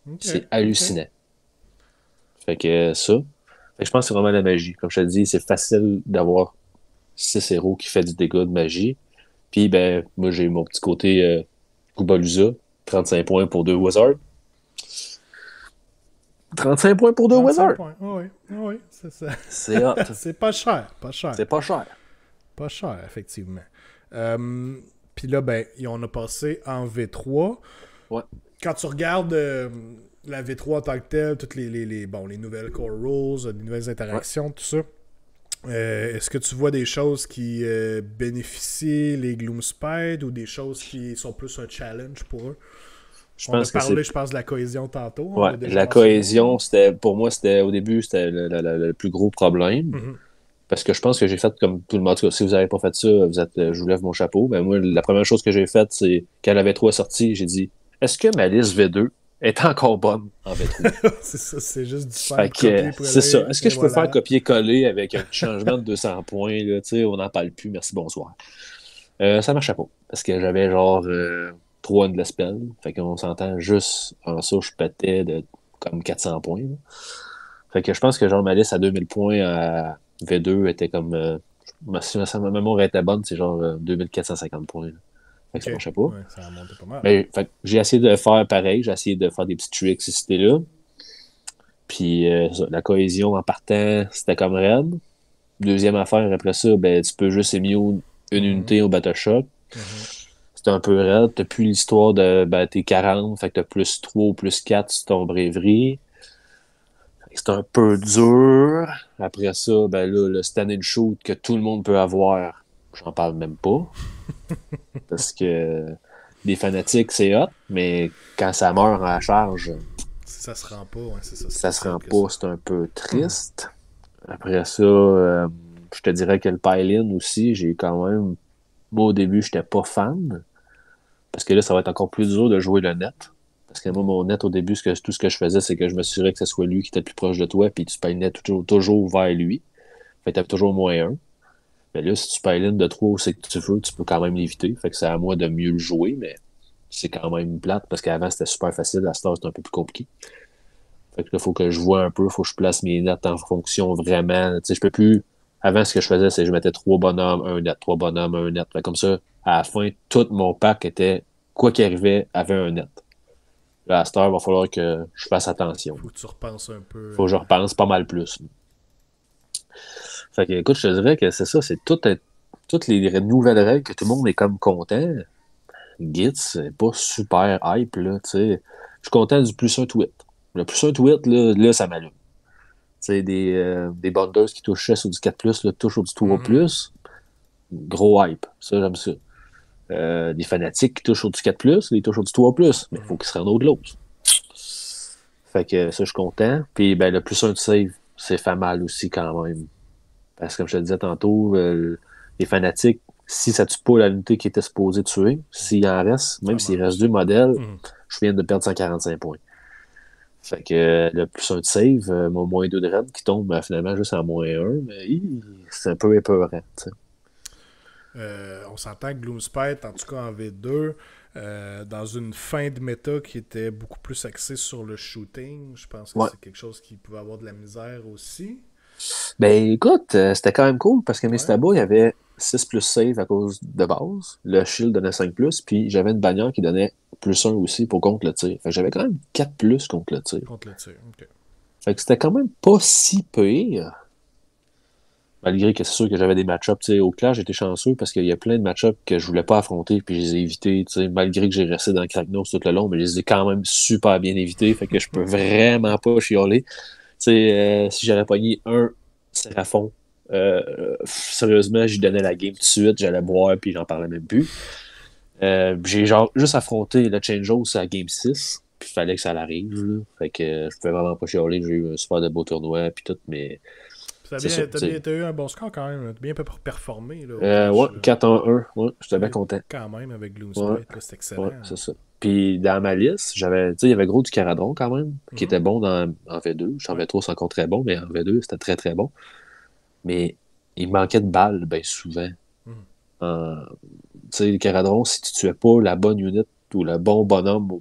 OK. C'est OK. hallucinant. Fait que ça. Fait que je pense que c'est vraiment la magie. Comme je te dis, c'est facile d'avoir 6 héros qui fait du dégât de magie. Puis ben, moi j'ai mon petit côté Kubalusa, 35 points pour 2 Wizards. 35 points pour 2 35 Wizards! points. Ah oui, ah oui, c'est ça. C'est hot. C'est pas cher, pas cher. C'est pas cher. Pas cher, effectivement. Puis là, ben, on a passé en V3. Ouais. Quand tu regardes la V3 en tant que telle, toutes les nouvelles core rules, les nouvelles interactions, tout ça, est-ce que tu vois des choses qui bénéficient les Gloomspite ou des choses qui sont plus un challenge pour eux? Je On a pense que c'est. parlé, je pense, de la cohésion tantôt. On Ouais, l'a déjà la mentionné. cohésion, pour moi, au début, c'était le plus gros problème. Mhm. Parce que je pense que j'ai fait comme tout le monde. En tout cas, si vous n'avez pas fait ça, je vous lève mon chapeau. Ben moi, la première chose que j'ai faite, c'est quand la V3 est sortie, j'ai dit est-ce que ma liste V2 est encore bonne en V3? C'est ça, c'est juste du Fait simple que c'est ça. copier-coller, Est-ce que et je peux faire voilà. copier-coller avec un changement de 200 points? Là, on n'en parle plus, merci, bonsoir. Ça marchait pas. Parce que j'avais genre 3 de spell. Fait qu'on s'entend juste en ça, je pétais de comme 400 points. Là. Fait que je pense que genre ma liste à 2000 points à V2 était comme. Si ma mémoire était bonne, c'est genre 2450 points. Là. Fait que Ok, ça marchait pas. ouais, ça a monté pas mal. Mais fait que j'ai essayé de faire pareil, j'ai essayé de faire des petits tricks ici et là. Puis la cohésion en partant, c'était comme raide. Deuxième affaire, après ça, ben, tu peux juste émio une Mhm. unité au Battle Shock. Mhm. C'est un peu raide. T'as plus l'histoire de ben, t'es 40, fait que t'as plus 3 ou plus 4 sur ton bréverie. C'est un peu dur. Après ça, ben là, le stand and shoot que tout le monde peut avoir, j'en parle même pas. Parce que les fanatiques, c'est hot, mais quand ça meurt en charge, Si ça se rend pas, ouais, c'est ça, ça se spécial rend que ça. pas, c'est un peu Mhm. triste. Après ça, je te dirais que le pile-in aussi, j'ai quand même. Moi, au début, j'étais pas fan. Parce que là, ça va être encore plus dur de jouer le net. Parce que moi, mon net, au début, tout ce que je faisais, c'est que je m'assurais que ce soit lui qui était le plus proche de toi, puis tu payais toujours vers lui. Fait que t'avais toujours moins un. Mais là, si tu payes de 3 où c'est que tu veux, tu peux quand même l'éviter. Fait que c'est à moi de mieux le jouer, mais c'est quand même plate parce qu'avant, c'était super facile. À cette heure, c'est un peu plus compliqué. Fait que là, il faut que je vois un peu, il faut que je place mes nets en fonction vraiment. Tu sais, je peux plus. Avant, ce que je faisais, c'est que je mettais 3 bonhommes, un net, 3 bonhommes, un net. Fait que comme ça, à la fin, tout mon pack était, quoi qu'il arrivait, avait un net. Là, à cette heure, il va falloir que je fasse attention. Faut que tu repenses un peu. Faut que je repense pas mal plus. Fait que, écoute, je te dirais que c'est ça, toutes les nouvelles règles que tout le monde est comme content. Git, c'est pas super hype, là, tu sais. Je suis content du plus un tweet. Le plus un tweet, là ça m'allume. Tu sais, des bundles qui touchaient sur du 4+, là, touchent sur du Mhm. 3+, gros hype. Ça, j'aime ça. Des fanatiques qui touchent sur du 4+, ils touchent sur du 3+, mais il faut qu'ils se rendent au de l'autre. Fait que ça, je suis content. Puis, ben, le plus un de save, c'est fait mal aussi quand même. Parce que, comme je te disais tantôt, les fanatiques, si ça tue pas la unité qui était supposée tuer, s'il en reste, Ça même s'il meurt reste aussi. 2 modèles, Mhm. je viens de perdre 145 points. Fait que le plus un de save, mon moins 2 de raid qui tombe finalement juste en -1, mais c'est un peu épeurant. T'sais. On s'entend que Gloomspite, en tout cas en V2, dans une fin de méta qui était beaucoup plus axée sur le shooting, je pense que c'est quelque chose qui pouvait avoir de la misère aussi. Ben écoute, c'était quand même cool parce que mes stabos, il y avait 6 plus save à cause de base. Le shield donnait 5 plus, puis j'avais une bannière qui donnait plus 1 aussi pour contre le tir. Fait que j'avais quand même 4 plus contre le tir. Contre le tir, ok. Fait que c'était quand même pas si pire. Malgré que c'est sûr que j'avais des match-ups. Au clash, j'étais chanceux parce qu'il y a plein de match-ups que je voulais pas affronter, puis je les ai évités. Malgré que j'ai resté dans Kraknos tout le long, mais je les ai quand même super bien évités. Fait que je peux vraiment pas chialer. Si j'avais pogné un Seraphon, sérieusement, j'y donnais la game tout de suite, j'allais boire, puis j'en parlais même plus. J'ai juste affronté le Change-O à Game 6, puis il fallait que ça l'arrive. Là. Fait que je pouvais vraiment pas chialer, j'ai eu un super de beau tournoi, puis tout, mais... T'as eu un bon score quand même, t'as bien performé. Là, ouais, 4-1, ouais, j'étais bien content. Quand même, avec Gloomspite, c'est excellent. Ouais, c'est ça. Puis dans ma liste, il y avait gros du Caradron quand même, qui était bon en V2. En V3, c'est encore très bon, mais en V2, c'était très très bon. Mais il manquait de balles, bien souvent. Le Caradron, si tu tuais pas la bonne unit ou le bon bonhomme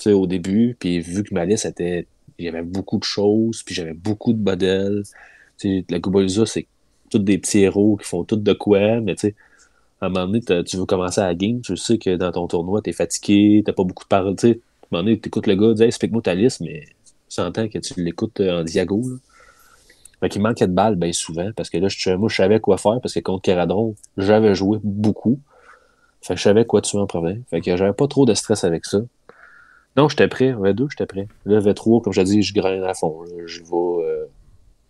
au début, puis vu que ma liste il y avait beaucoup de choses, puis j'avais beaucoup de modèles. La Gubolza, c'est tous des petits héros qui font tout de quoi, mais à un moment donné, tu veux commencer à la game, tu sais que dans ton tournoi, t'es fatigué, t'as pas beaucoup de paroles, à un moment donné, t'écoutes le gars, dis hey, explique-moi ta liste, mais tu s'entends que tu l'écoutes en diago, là. Fait qu'il manquait de balles, bien souvent, parce que là, moi, je savais quoi faire, parce que contre Caradron, j'avais joué beaucoup. Fait que je savais quoi tuer en premier. Fait que j'avais pas trop de stress avec ça. Non, j'étais prêt. V2, j'étais prêt. Là, V3, comme je te dis, je graine à fond. Je vais...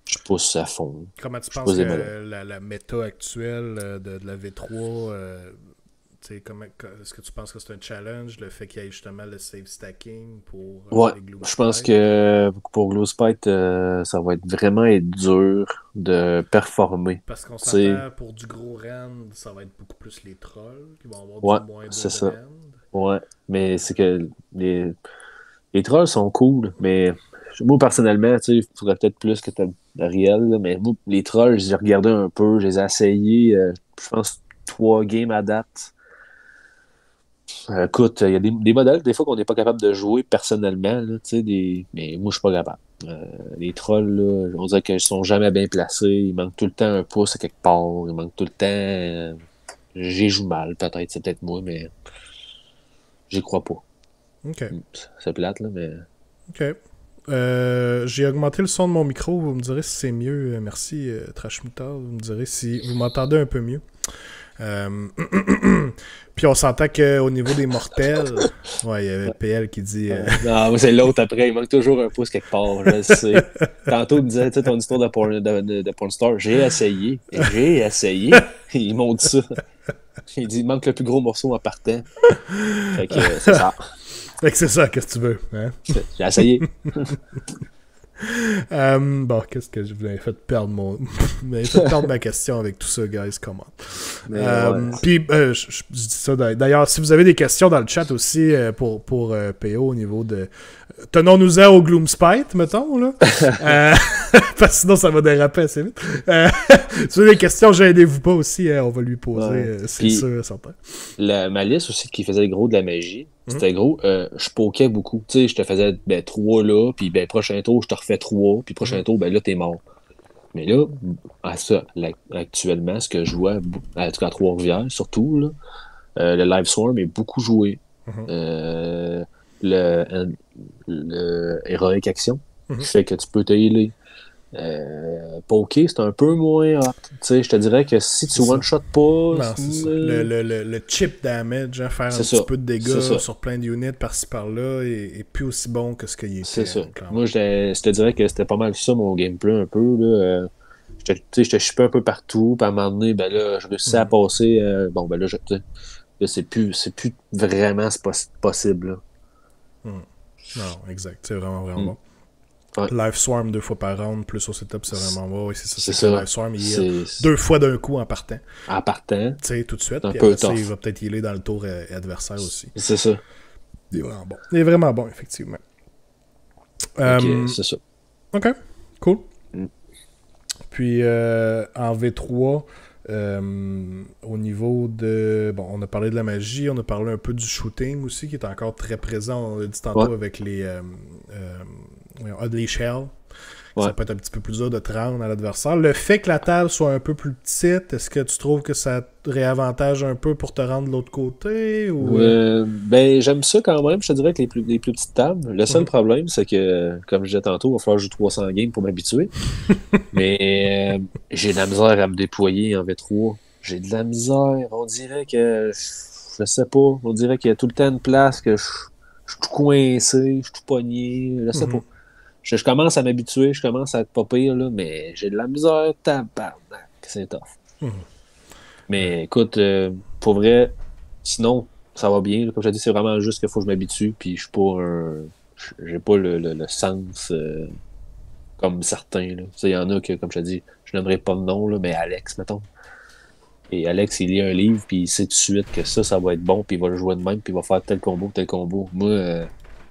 je pousse à fond. Comment tu penses que la méta actuelle de la V3, est-ce que tu penses que c'est un challenge, le fait qu'il y ait justement le save stacking pour les Gloomspite? Je pense que pour Gloomspite, ça va vraiment être dur de performer. Parce qu'on s'entend pour du gros rend, ça va être beaucoup plus les trolls qui vont avoir du moins de rend. Ouais, mais c'est que les trolls sont cool, mais moi, personnellement, il faudrait peut-être plus que Ariel, là, mais moi, les trolls, je les ai regardés un peu, je les ai essayés, je pense, 3 games à date. Écoute, il y a des modèles, des fois, qu'on n'est pas capable de jouer personnellement, là, mais moi, je suis pas capable. Les trolls, là, on dirait qu'ils sont jamais bien placés, il manque tout le temps un pouce à quelque part, il manque tout le temps... j'y joue mal, peut-être, c'est peut-être moi, mais j'y crois pas. OK. C'est plate, là, mais... OK. J'ai augmenté le son de mon micro, vous me direz si c'est mieux. Merci, Trashmutar. Vous me direz si vous m'entendez un peu mieux. Puis on s'entend qu'au niveau des mortels, ouais, il y avait PL qui dit. Non, c'est l'autre après, il manque toujours un pouce quelque part, je le sais. Tantôt, il me disait, ton histoire de porn star, j'ai essayé. Ils m'ont dit ça. Il dit, il manque le plus gros morceau en partant. Fait que c'est ça. Fait que c'est ça, qu'est-ce que tu veux. Hein? J'ai essayé. Bon, qu'est-ce que je vous avais fait perdre ma question avec tout ça, guys, comment. Puis, je dis ça, d'ailleurs, si vous avez des questions dans le chat aussi pour PO au niveau de... Tenons-nous-en au Gloomspite, mettons, là. Parce que sinon, ça va déraper assez vite. Si vous avez des questions, gênez-vous pas aussi, on va lui poser, c'est sûr, certain. La malice aussi qui faisait gros de la magie, c'était gros, je pokais beaucoup. Tu sais, je te faisais 3 là, puis prochain tour, je te refais 3, puis prochain tour, là, t'es mort. Mais là, actuellement, ce que je vois, en tout cas à Trois-Rivières, surtout, là, le Live Swarm est beaucoup joué. Le Heroic Action, qui fait que tu peux te healer. Poké, c'est un peu moins hot. Je te dirais que si tu one-shot pas... Non, c'est ça. Le chip damage, hein, faire un petit peu de dégâts sur plein de units par-ci par-là, est plus aussi bon que ce qu'il était. C'est ça. Moi, je te dirais que c'était pas mal ça mon gameplay un peu. Là. Je te chipais un peu partout, puis à un moment donné, là, je réussis à passer... là, c'est plus vraiment possible. Non, exact. C'est vraiment bon. Ouais. Live Swarm 2 fois par round, plus au setup, c'est vraiment bon. Oui, c'est ça. Live Swarm, il heal 2 fois d'un coup en partant. En partant. Tu sais, tout de suite. Un puis peu après ça, il va peut-être healer dans le tour adversaire aussi. C'est ça. Il est vraiment bon. Il est vraiment bon, effectivement. C'est ça. OK, cool. Puis, en V3, au niveau de... Bon, on a parlé de la magie, on a parlé un peu du shooting aussi, qui est encore très présent, on l'a dit tantôt, avec les Oddly Shell. Ça peut être un petit peu plus dur de te rendre à l'adversaire. Le fait que la table soit un peu plus petite, est-ce que tu trouves que ça te réavantage un peu pour te rendre de l'autre côté? Ou... Ben, j'aime ça quand même, je te dirais que les plus petites tables. Le seul problème, c'est que, comme je disais tantôt, il va falloir jouer 300 games pour m'habituer. Mais j'ai de la misère à me déployer en V3. J'ai de la misère. On dirait que, je sais pas, on dirait qu'il y a tout le temps une place que je suis tout coincé, je suis tout pogné, je sais pas. Je commence à m'habituer, je commence à être pas pire, là, mais j'ai de la misère, tabarnak, c'est tough. Mais écoute, pour vrai, sinon, ça va bien. Comme je t'ai dit, c'est vraiment juste qu'il faut que je m'habitue, puis je suis pas j'ai pas le sens comme certains. Il y en a que, comme je t'ai dit, je n'aimerais pas le nom, là, mais Alex, mettons. Et Alex, il lit un livre, puis il sait tout de suite que ça va être bon, puis il va le jouer de même, puis il va faire tel combo, tel combo. Moi,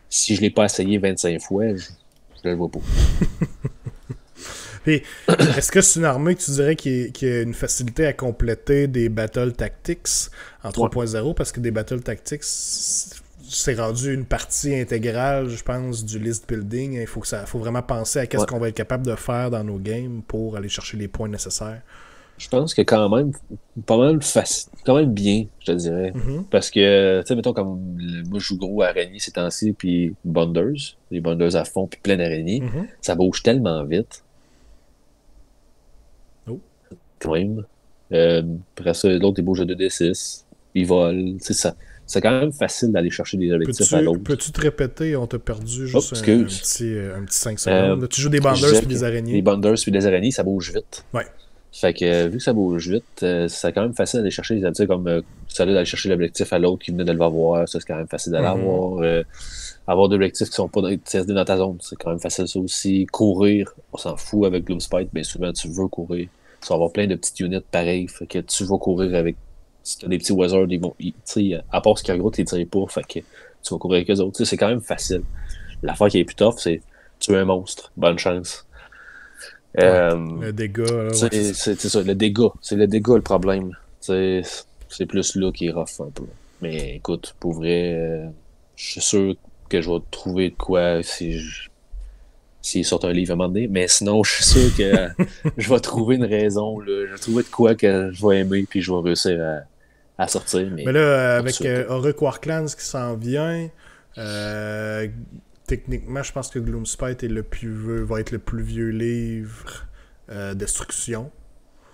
si je l'ai pas essayé 25 fois, je le vois pas. Puis, est-ce que c'est une armée que tu dirais qui a une facilité à compléter des Battle Tactics en 3.0? Parce que des Battle Tactics, c'est rendu une partie intégrale, je pense, du list building. Il faut vraiment penser à qu'est-ce qu'on va être capable de faire dans nos games pour aller chercher les points nécessaires. Je pense que quand même, pas mal facile, quand même bien, je te dirais. Parce que, tu sais, mettons, comme moi, je joue gros à araignées ces temps-ci, puis Bonders, les Bonders à fond, puis plein d'araignées, ça bouge tellement vite. Quand même. Après ça, l'autre, il bouge à 2d6, il vole, tu sais, c'est quand même facile d'aller chercher des objectifs à l'autre. Peux-tu te répéter? On t'a perdu juste un petit 5 secondes. Tu joues des Banders Bonders puis des araignées. Les Bonders puis des araignées, ça bouge vite. Ouais. Fait que vu que ça bouge vite, c'est quand même facile d'aller chercher les objectifs comme celui d'aller chercher l'objectif à l'autre qui venait de le voir. Ça, c'est quand même facile d'aller avoir. Avoir des objectifs qui sont pas CSD dans ta zone, c'est quand même facile ça aussi. Courir, on s'en fout avec Gloomspite, bien souvent tu veux courir. Tu vas avoir plein de petites units pareilles, fait que tu vas courir avec. Si tu as des petits wizards, à part ce qu'il y a gros, tu les tires pas, fait que tu vas courir avec eux autres. C'est quand même facile. L'affaire qui est plus tough, c'est tuer un monstre. Bonne chance. Le dégât. C'est ça, le dégât. C'est le dégât le problème. C'est plus là qui est rough un peu. Mais écoute, pour vrai, je suis sûr que je vais trouver de quoi s'il sort un livre à un moment donné. Mais sinon, je suis sûr que je vais trouver une raison. Là. Je vais trouver de quoi que je vais aimer puis je vais réussir à sortir. Mais là, avec Auric Warclans qui s'en vient, techniquement, je pense que Gloomspite va être le plus vieux livre Destruction.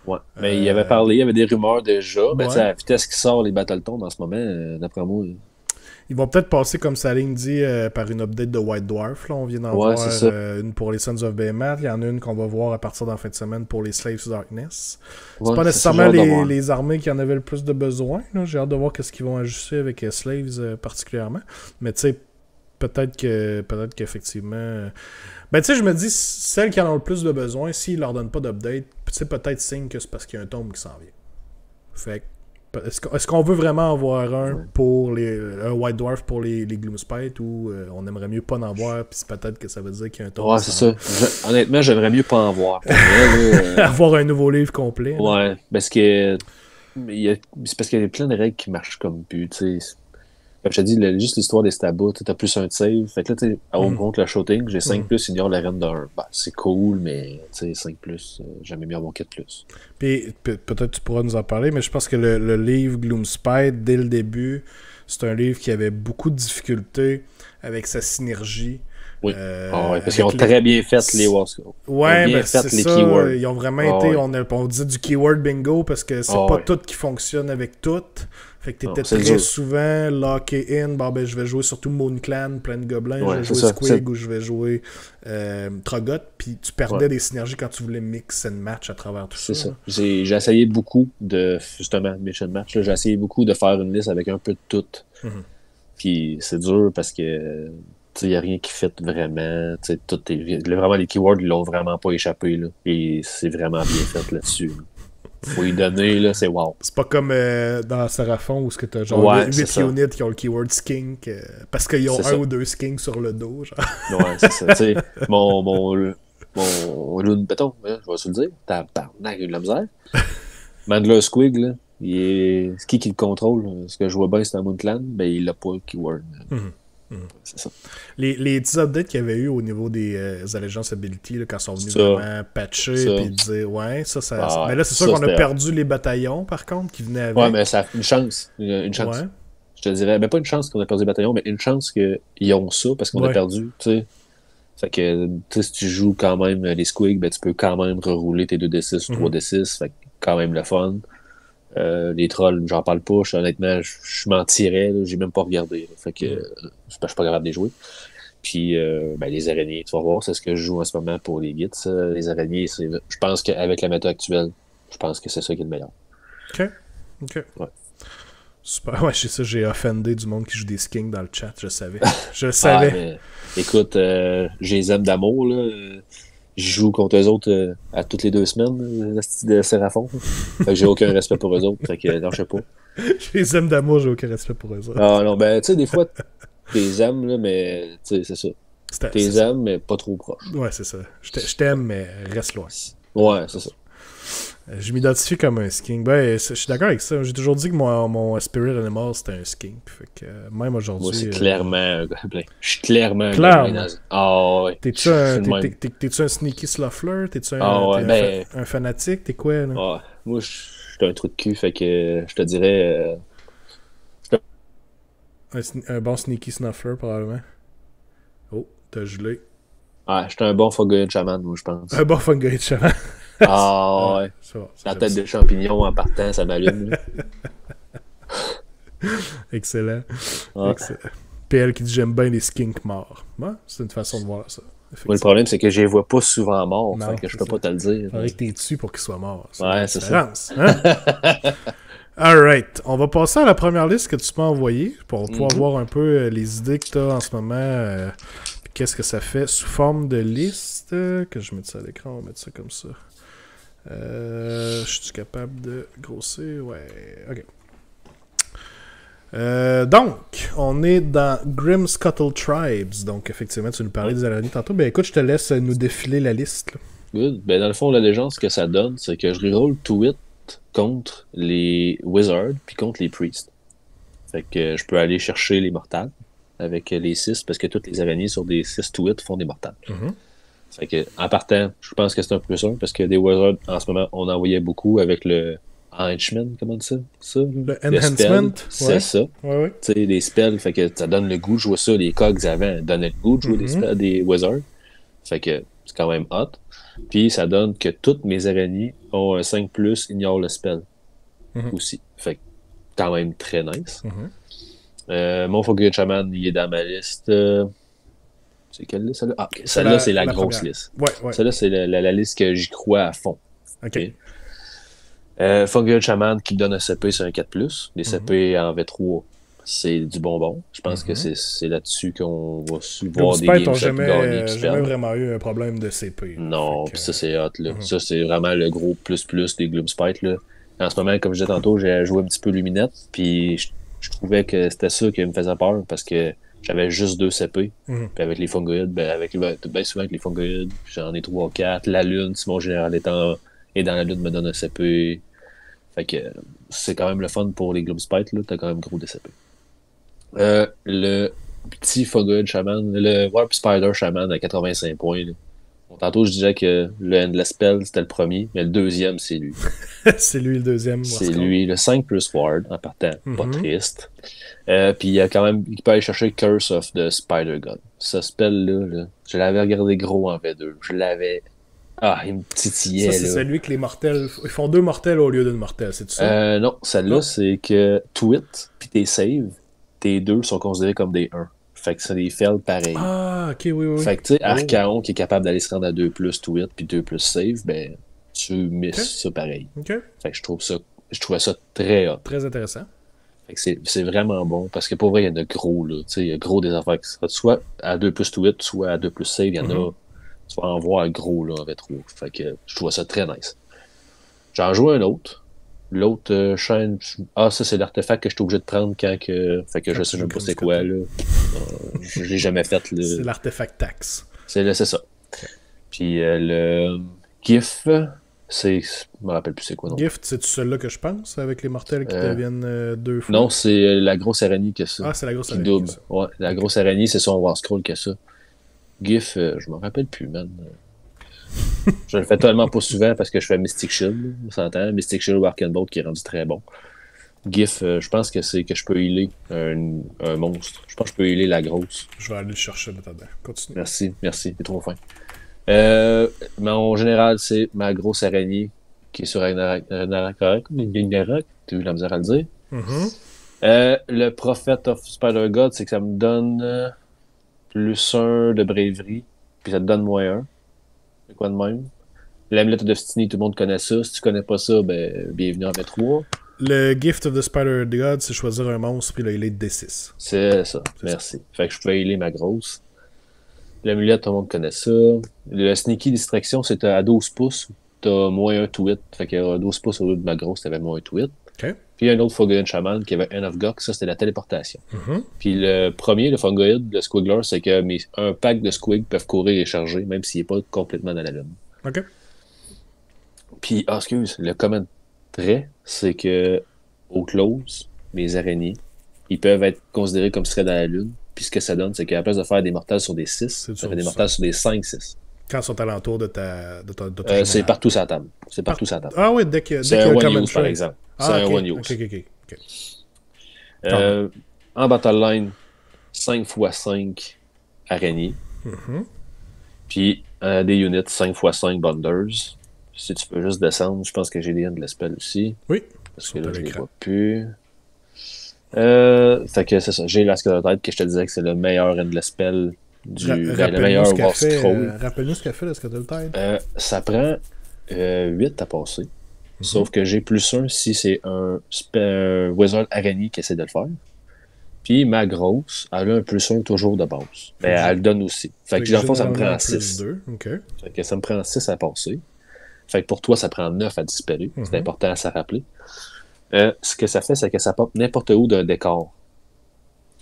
Ouais. Mais il avait parlé, il y avait des rumeurs déjà. Mais à la vitesse qui sort les Battletons en ce moment, d'après moi. Ils vont peut-être passer, comme sa ligne dit, par une update de White Dwarf. Là. On vient d'en voir une pour les Sons of Behemoth. Il y en a une qu'on va voir à partir de la fin de semaine pour les Slaves Darkness. C'est pas nécessairement les armées qui en avaient le plus de besoin. Là. J'ai hâte de voir ce qu'ils vont ajuster avec Slaves particulièrement. Mais tu sais, peut-être qu'effectivement... Ben tu sais, je me dis, celles qui en ont le plus de besoin, s'ils leur donnent pas d'update, c'est peut-être signe que c'est parce qu'il y a un tome qui s'en vient. Fait que, est-ce qu'on veut vraiment avoir un White Dwarf pour les Gloomspite ou on aimerait mieux pas en avoir, puis c'est peut-être que ça veut dire qu'il y a un tome qui s'en vient? Ça. Honnêtement, j'aimerais mieux pas en voir. Avoir un nouveau livre complet. Ouais, parce que c'est parce qu'il y a plein de règles qui marchent comme plus, tu sais. Comme je te dis, juste l'histoire des stabas, t'as plus un save. Fait que là, tu sais, contre le shooting, j'ai 5+, ignore la reine d'un. Ben, c'est cool, mais tu sais, 5+, j'aimais mieux avoir 4+. Puis peut-être tu pourras nous en parler, mais je pense que le livre Gloomspite, dès le début, c'est un livre qui avait beaucoup de difficultés avec sa synergie. Oui. Parce qu'ils ont très bien fait les words. Ouais, ben c'est ça. Keywords. Ils ont vraiment été. On dit du keyword bingo parce que c'est pas tout qui fonctionne avec tout. Fait que t'étais très souvent locké in. Bon, ben, je vais jouer surtout Moon Clan, plein de gobelins. Je vais jouer Squig ou je vais jouer Trogot. Puis tu perdais des synergies quand tu voulais mix and match à travers tout ça. C'est ça. J'ai essayé beaucoup de, justement, Mission Match. J'ai essayé beaucoup de faire une liste avec un peu de tout. Puis c'est dur parce que il n'y a rien qui fit vraiment. Vraiment, les keywords, ils l'ont vraiment pas échappé. Là, et c'est vraiment bien fait là-dessus. Faut y donner, là, c'est wow. C'est pas comme dans Seraphon où tu as genre 8 units qui ont le keyword skink parce qu'ils ont un ou deux skinks sur le dos. Genre. Ouais, c'est ça. T'sais, mon Loon Béton, je vais se le dire, t'as de la misère. Mandler Squig, là, c'est qui le contrôle? Ce que je vois bien, c'est un Moonclan, ben il l'a pas, le keyword. C'est ça. Les petits updates qu'il y avait eu au niveau des Allegiance Ability, là, quand ils sont venus Ça. vraiment patcher et dire ouais, Ah, mais là, c'est sûr qu'on a perdu les bataillons, par contre, qui venaient avec. Ouais, mais ça a une chance. Une chance. Ouais. Je te dirais, mais pas une chance qu'on a perdu les bataillons, mais une chance qu'ils ont ça parce qu'on a perdu, tu sais. Fait que, tu sais, si tu joues quand même les squigs, ben tu peux quand même rerouler tes 2d6 ou 3d6, fait que quand même le fun. Les trolls, j'en parle pas, honnêtement, je m'en tirais, là, j'ai même pas regardé. Là, fait que je suis pas capable de les jouer. Puis ben, les araignées, tu vas voir, c'est ce que je joue en ce moment pour les guides. Les araignées, je pense qu'avec la méta actuelle, je pense que c'est ça qui est le meilleur. Ok. Ouais. Super. Ouais, c'est ça, j'ai offendé du monde qui joue des skinks dans le chat, je savais. Je le savais. Mais, écoute, j'ai les aime d'amour, là. Je joue contre eux autres à toutes les 2 semaines, de Séraphon. Fait que j'ai aucun respect pour eux autres. Fait que non, je sais pas. Je les aime d'amour, j'ai aucun respect pour eux autres. Ah non, ben tu sais, des fois, t'es aimes, là, mais tu sais, c'est ça. T'es aimes, mais pas trop proche. Ouais, c'est ça. Je t'aime, mais reste loin. Ouais, c'est ça. Je m'identifie comme un skink. Ben, je suis d'accord avec ça. J'ai toujours dit que mon Spirit Animal, c'était un skink. Fait que même aujourd'hui... Moi, c'est clairement un gobelin. Je suis clairement un gobelin nazi. Ah ouais. T'es-tu un sneaky sluffler? T'es-tu un fanatique? T'es quoi, là? Ah, moi, je suis un trou de cul, fait que je te dirais... Un bon sneaky snuffler, probablement. Oh, t'as gelé. Ah, j'étais un bon Fungoid Shaman, moi, je pense. Un bon Fungoid Shaman. Ah ouais. La tête de champignon en partant, ça m'allume. Excellent. Excellent. PL qui dit j'aime bien les skinks morts. Ouais, c'est une façon de voir ça. Moi, le problème, c'est que je les vois pas souvent morts. Fait que je peux pas te le dire. Il faudrait que t'es dessus pour qu'ils soient morts. Ouais, c'est ça. Hein? Alright. On va passer à la première liste que tu m'as envoyée pour pouvoir voir un peu les idées que tu as en ce moment. Qu'est-ce que ça fait sous forme de liste. Que je mette ça à l'écran, on va mettre ça comme ça. Je suis capable de grossir? Ouais. Ok. Donc, on est dans Grim Scuttle Tribes. Donc, effectivement, tu nous parlais des araignées tantôt. Ben écoute, je te laisse nous défiler la liste. Là. Good. Ben, dans le fond, la légende, ce que ça donne, c'est que je reroll to it contre les wizards puis contre les priests. Fait que je peux aller chercher les mortals avec les 6 parce que toutes les araignées sur des 6 to it font des mortals. Fait que, en partant, je pense que c'est un plus 1 parce que des wizards, en ce moment, on en voyait beaucoup avec le Enhancement, comment on dit ça? Le Enhancement? C'est ça. Ouais. Tu sais, des spells, fait que ça donne le goût de jouer ça. Les cogs avant donnaient le goût de jouer des spells, des wizards. Fait que c'est quand même hot. Puis ça donne que toutes mes araignées ont un 5+, ignore le spell. Aussi. Fait que quand même très nice. Mon Fungoid Shaman, il est dans ma liste. C'est quelle liste, celle-là? Ah, celle-là, c'est la grosse liste. Ouais. Celle-là, c'est la liste que j'y crois à fond. OK. Fungoid Shaman qui me donne un CP, c'est un 4+. Les CP en V3, c'est du bonbon. Je pense que c'est là-dessus qu'on va voir des games jamais vraiment eu un problème de CP. Non, pis ça, c'est hot. Là. Ça, c'est vraiment le gros plus des Gloomspite. Là. En ce moment, comme je disais tantôt, j'ai joué un petit peu Luminette, puis je trouvais que c'était ça qui me faisait peur, parce que j'avais juste 2 CP. Puis avec les Fungoids, ben souvent avec les Fungoids, j'en ai 3 ou 4. La Lune, si mon général est dans la Lune, me donne un CP. Fait que c'est quand même le fun pour les Gloomspite, là. T'as quand même gros DCP. Le petit Fungoid Shaman, le Warp Spider Shaman à 85 points. Là. Bon, tantôt, je disais que le Endless Spell, c'était le premier, mais le deuxième, c'est lui. C'est lui le deuxième. C'est lui, le 5+ Ward, en partant. Pas triste. Puis il peut aller chercher Curse of the Spider God. Ce spell-là, je l'avais regardé gros en V2. Je l'avais... Ah, il me titillait. Ça, c'est celui que les mortels... Ils font 2 mortels au lieu d'une mortelle, c'est tout ça? Non, celle-là, c'est que Twit, puis tes saves, tes 2 sont considérés comme des 1. Fait que c'est des fells pareils. Ah, ok, oui. Fait que, tu sais, Archaon qui est capable d'aller se rendre à 2+ Twit, puis 2+ save, ben, tu misses ça pareil. Fait que je trouvais ça très hot. Très intéressant. Fait que c'est vraiment bon, parce que pour vrai, il y en a gros, là. Tu sais, il y a gros des affaires qui seraient soit à 2+ Twit, soit à 2+ save, il y en a... Tu vas en voir gros, là, en V3. Fait que je trouve ça très nice. J'en joue un autre. L'autre chaîne... Ah, ça, c'est l'artefact que je suis obligé de prendre quand que... Fait que je sais même pas c'est quoi, là. Je l'ai jamais fait, là. C'est l'artefact tax. C'est ça. Puis le GIF, Je me rappelle plus c'est quoi, non. Gift, c'est celui-là que je pense, avec les mortels qui deviennent 2 fois? Non, c'est la grosse araignée que ça. Ah, c'est la grosse qui araignée. double. Ouais, la grosse araignée, c'est son War Scroll que ça. GIF, je me rappelle plus, man. Je le fais tellement pas souvent parce que je fais Mystic Shield, on s'entend. Mystic Shield ou Arcane Bolt qui est rendu très bon. GIF, je pense que c'est que je peux healer un monstre. Je pense que je peux healer la grosse. Je vais aller le chercher maintenant. Continue. Merci, t'es trop fin. Mais en général, c'est ma grosse araignée qui est sur Ragnarok. Tu as eu la misère à le dire. Le Prophet of Spider-God, c'est que ça me donne +1 de bravery, puis ça te donne -1. C'est quoi de même? L'Amulet of Destiny, tout le monde connaît ça. Si tu connais pas ça, ben, bienvenue en V3. Le Gift of the Spider-God, c'est choisir un monstre puis le healer de D6. C'est ça, merci. Fait que je pouvais healer ma grosse. L'Amulet, tout le monde connaît ça. Le Sneaky Distraction, c'est à 12 pouces. T'as -1 to hit. Fait que 12 pouces au lieu de ma grosse, t'avais -1 to hit. OK. Puis un autre Fungoid Shaman qui avait End of Gok, ça c'était la téléportation. Puis le premier, le Fungoid, le Squiggler, c'est que un pack de Squig peuvent courir et charger, même s'il n'est pas complètement dans la lune. OK. Puis, le commentaire, c'est que au close, mes araignées, ils peuvent être considérés comme s'ils seraient dans la lune. Puis ce que ça donne, c'est qu'à la place de faire des mortals sur des 6, ça fait des mortals sur des 5-6. Quand ils sont alentour de ta c'est partout sur la table. C'est partout sur la table. Ah oui, dès qu'il y a un one use, par exemple. C'est un one use. OK. En battle line, 5x5 araignées. Puis des units 5x5 bonders. Si tu peux juste descendre, je pense que j'ai des end de l'espèce aussi. Oui. Parce que là, je ne les vois plus. Fait que c'est ça. J'ai la Skeletite que je te disais que c'est le meilleur end de l'espèce le meilleur War Scroll. Rappelle-nous ce qu'a fait le Skeletite. Ça prend 8 à passer. Sauf que j'ai +1 si c'est un Wizard araignée qui essaie de le faire. Puis ma grosse, elle a un +1 toujours de base. Mais elle le donne aussi. Fait que dans le fond, ça me prend 6. Okay. Fait que ça me prend 6 à passer. Fait que pour toi, ça prend 9 à disparaître. C'est important à s'en rappeler. Ce que ça fait, c'est que ça pop n'importe où d'un décor.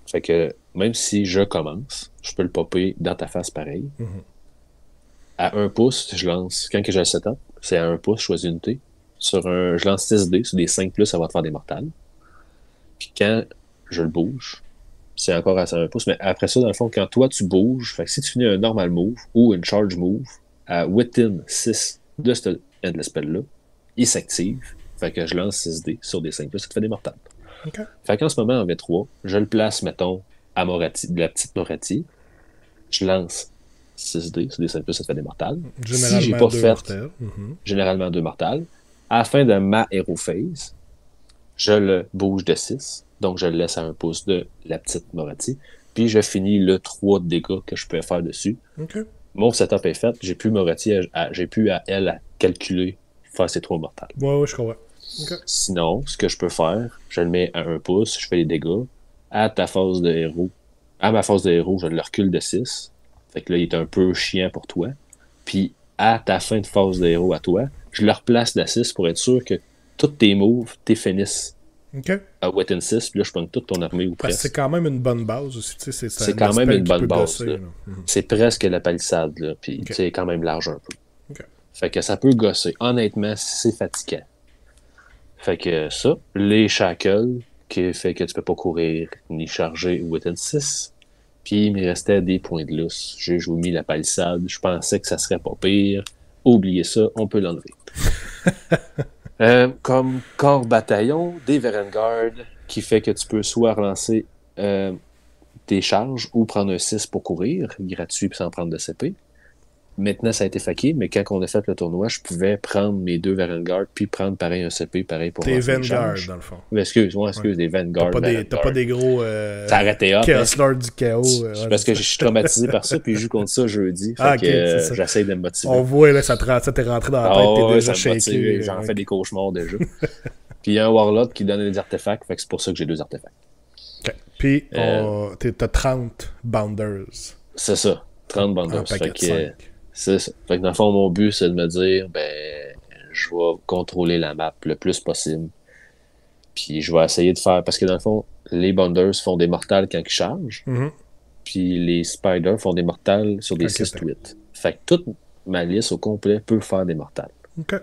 Fait que même si je commence, je peux le popper dans ta face pareil. À 1 pouce, je lance. Quand que j'ai le setup, c'est à 1 pouce, je choisis une unité. Je lance 6 dés. Sur des 5+, ça va te faire des mortales. Puis quand je le bouge, c'est encore à 1 pouce. Mais après ça, dans le fond, quand toi tu bouges, fait que si tu finis un normal move ou une charge move à within 6 de ce end spell-là, il s'active. Fait que je lance 6 dés sur des 5+, ça te fait des mortales. Okay. Fait qu'en ce moment, en V3, je le place, mettons, à Morathi, de la petite Morathi. Je lance 6 dés sur des 5+, ça te fait des mortales. Si j'ai pas fait, généralement 2 mortales, à la fin de ma hero phase, je le bouge de 6. Donc, je le laisse à 1 pouce de la petite Morathi. Puis, je finis le 3 de dégâts que je peux faire dessus. Okay. Mon setup est fait. J'ai plus Morathi, j'ai plus à elle à calculer, faire ces 3 mortales. Ouais, je comprends. Okay. Sinon, ce que je peux faire, je le mets à 1 pouce, je fais les dégâts. À ta phase de héros, à ma phase de héros, je le recule de 6. Fait que là, il est un peu chiant pour toi. Puis, à ta fin de phase de héros à toi, je le replace de 6 pour être sûr que tous tes moves, tes finissent à within 6, puis là, je pogne toute ton armée ou presque. C'est quand même une bonne base aussi. C'est quand même une bonne base. Gosser, c'est presque la palissade, là, puis c'est quand même large un peu. Fait que ça peut gosser. Honnêtement, c'est fatigant. Fait que ça, les shackles, qui fait que tu peux pas courir ni charger within 6. Puis il me restait des points de lousse. J'ai mis la palissade. Je pensais que ça serait pas pire. Oubliez ça, on peut l'enlever. Comme corps bataillon, des Varengard, qui fait que tu peux soit relancer tes charges ou prendre un 6 pour courir, gratuit puis sans prendre de CP. Maintenant, ça a été faqué, mais quand on a fait le tournoi, je pouvais prendre mes 2 Varengard puis prendre pareil un CP pareil pour des Vanguard, dans le fond. Excuse, des Vanguard. T'as pas des gros ça a arrêté Chaos Lord du chaos. Parce que je suis traumatisé par ça, puis je joue contre ça jeudi. J'essaie de me motiver. On voit, là, ça t'est rentré dans la tête, t'es déjà shaké. J'en fais des cauchemars déjà. Puis il y a un Warlock qui donne des artefacts, fait que c'est pour ça que j'ai 2 artefacts. Okay. Puis t'as 30 Bounders. C'est ça, 30 Bounders. C'est ça. Fait que dans le fond, mon but, c'est de me dire, je vais contrôler la map le plus possible. Puis je vais essayer de faire... Parce que dans le fond, les Bounders font des mortals quand ils chargent. Puis les Spiders font des mortals sur des 6 tweets. Fait que toute ma liste au complet peut faire des mortals. OK.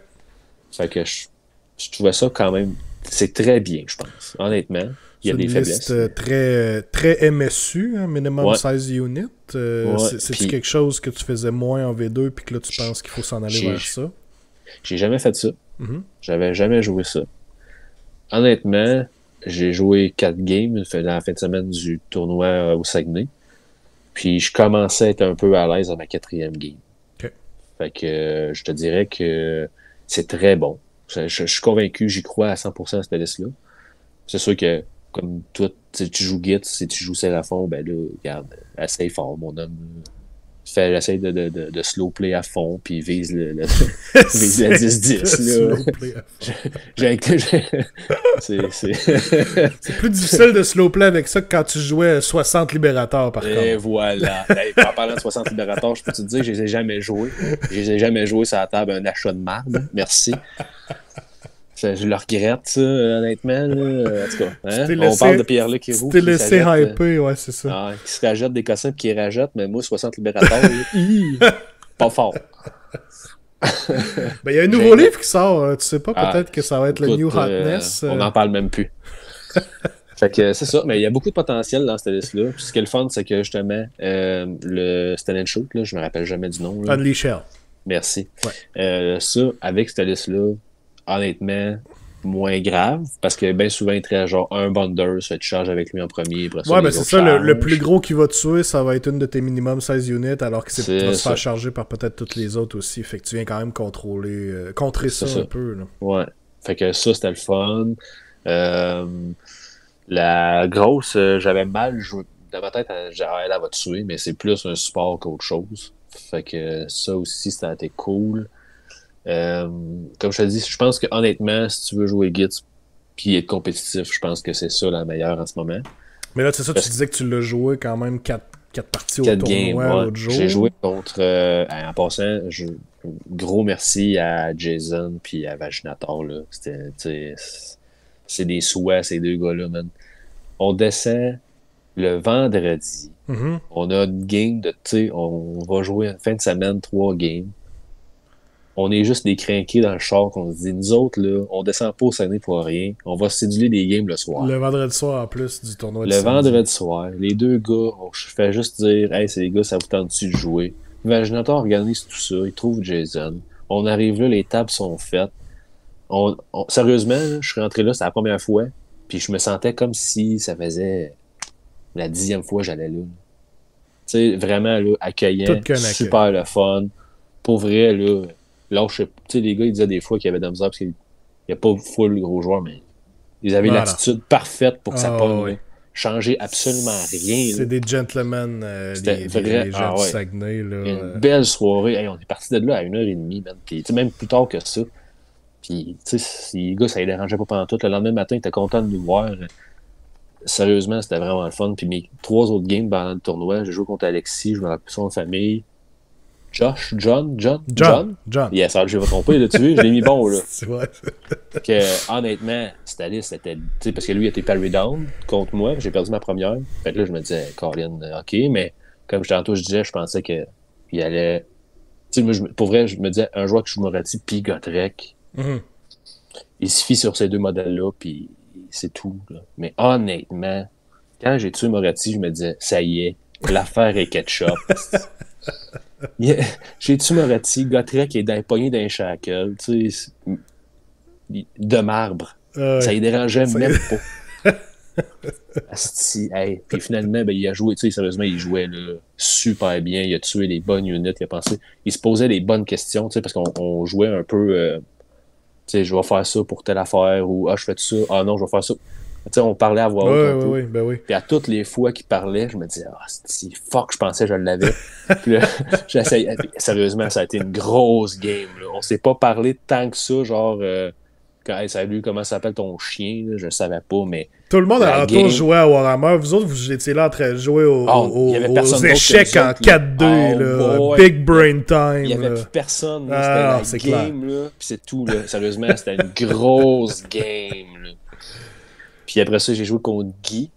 Fait que je trouvais ça quand même... C'est très bien, je pense. Honnêtement, il y a des faiblesses. C'est une liste très MSU, hein, Minimum Size Unit. C'est-tu puis, quelque chose que tu faisais moins en V2 puis que là, tu penses qu'il faut s'en aller vers ça? J'ai jamais fait ça. Mm-hmm. J'avais jamais joué ça. Honnêtement, j'ai joué 4 games dans la fin de semaine du tournoi au Saguenay. Puis je commençais à être un peu à l'aise dans ma 4e game. Okay. Fait que je te dirais que c'est très bon. Je suis convaincu, j'y crois à 100% à cette liste-là. C'est sûr que, comme toi, si tu joues Git, si tu joues Seraphon, ben là, regarde, essaye fort, mon homme. Essaye de slow play à fond, puis vise vise la 10-10. C'est plus difficile de slow play avec ça que quand tu jouais 60 libérateurs, par contre. Et voilà. En parlant de 60 libérateurs, je peux te dire que je les ai jamais joués. Je les ai jamais joués sur la table, un achat de marde. Merci. Je le regrette, ça, honnêtement. Là. En tout cas, hein? On parle de Pierre-Luc Héroux. Tu t'es laissé hyper, ouais, c'est ça. Qui se rajoute des cossins et qui rajoute, mais moi, 60 libérateurs, pas fort. Ben, il y a un nouveau livre qui sort, tu sais pas, peut-être que ça va être le New Hotness. On n'en parle même plus. Fait que c'est ça, mais il y a beaucoup de potentiel dans cette liste-là. Puis ce qui est le fun, c'est que justement, le Stand and Shoot, là, je me rappelle jamais du nom. Là. Unleash Hell. Merci. Ouais. Ça, avec cette liste-là, honnêtement, moins grave, parce que bien souvent, il traite genre un bundle, ça tu charges avec lui en premier. Ouais, ben c'est ça, le plus gros qui va tuer, ça va être une de tes minimum 16 units, alors que tu vas se faire charger par peut-être toutes les autres aussi. Fait que tu viens quand même contrer ça un peu. Là. Ouais. Fait que ça, c'était le fun. La grosse, j'avais mal joué. Dans ma tête, elle va tuer, mais c'est plus un support qu'autre chose. Fait que ça aussi, ça a été cool. Comme je te dis, je pense que honnêtement, si tu veux jouer Git puis être compétitif, je pense que c'est ça la meilleure en ce moment. Mais là, c'est ça, tu disais que tu l'as joué quand même 4 parties au tournoi l'autre jour. J'ai joué contre, en passant, gros merci à Jason puis à Vaginator. Là. C'est des souhaits, ces deux gars-là, man. On descend le vendredi. Mm-hmm. On a une game on va jouer en fin de semaine 3 games. On est juste des crinqués dans le char qu'on se dit, nous autres, là, on descend pas au Saguenay pour rien. On va céduler des games le soir. Le vendredi soir en plus du tournoi. Le vendredi soir, les deux gars, je fais juste dire, hey, c'est les gars, ça vous tente-tu de jouer? L'imaginateur organise tout ça, il trouve Jason. On arrive là, les tables sont faites. Sérieusement, là, je suis rentré là, c'était la première fois, puis je me sentais comme si ça faisait la 10e fois que j'allais là. Tu sais, vraiment, là, accueillant, super le fun. Pour vrai, là, tu sais, les gars, ils disaient des fois qu'il y avait de la misère parce qu'il n'y a pas full gros joueurs, mais ils avaient l'attitude parfaite pour que ça pogne. Changer absolument rien. C'est des gentlemen, les gens du Saguenay. Là, une belle soirée. Hey, on est parti de là à 1h30, man. Puis, même plus tard que ça. Puis, tu sais, les gars, ça les dérangeait pas pendant tout. Le lendemain matin, ils étaient contents de nous voir. Sérieusement, c'était vraiment le fun. Puis mes 3 autres games pendant le tournoi, j'ai joué contre Alexis, je me rappelle son famille. John. Yes, je vais me tromper, là, tu vois, je l'ai mis bon, là. C'est vrai. Que, honnêtement, cette liste, c'était, tu sais, parce que lui, il était parry down contre moi, j'ai perdu ma première. Fait que là, je me disais, Colin, ok, mais comme tantôt, je disais, je pensais qu'il allait, tu sais, moi, pour vrai, je me disais, un joueur que je Moretti, puis Gotrek, il se fie sur ces deux modèles-là, puis c'est tout, là. Mais honnêtement, quand j'ai tué Moretti, je me disais, ça y est, l'affaire est ketchup. J'ai tué Moretti, Gotrek est pogné d'un shackle, tu sais, de marbre. Ça y dérangeait même pas. Hey. Puis finalement, ben, il a joué, tu sais, sérieusement, il jouait là, super bien, il a tué les bonnes units, il se posait les bonnes questions, tu sais, parce qu'on jouait un peu, tu sais, je vais faire ça pour telle affaire, ou je fais ça, non, je vais faire ça. Tu sais, on parlait à voix haute. Oui. Puis à toutes les fois qu'il parlait, je me disais, fuck, je pensais que je l'avais. Puis là, j'essayais. Sérieusement, ça a été une grosse game. Là. On s'est pas parlé tant que ça, genre, salut, comment s'appelle ton chien? Là? Je le savais pas, mais. Tout le monde a autour joué à Warhammer. Vous autres, vous étiez là en train de jouer aux échecs en 4-2. Là. Big brain time. Il y avait plus personne. C'était la game. Là. Puis c'est tout. Là. Sérieusement, c'était une grosse game. Là. Puis après ça, j'ai joué contre Guy,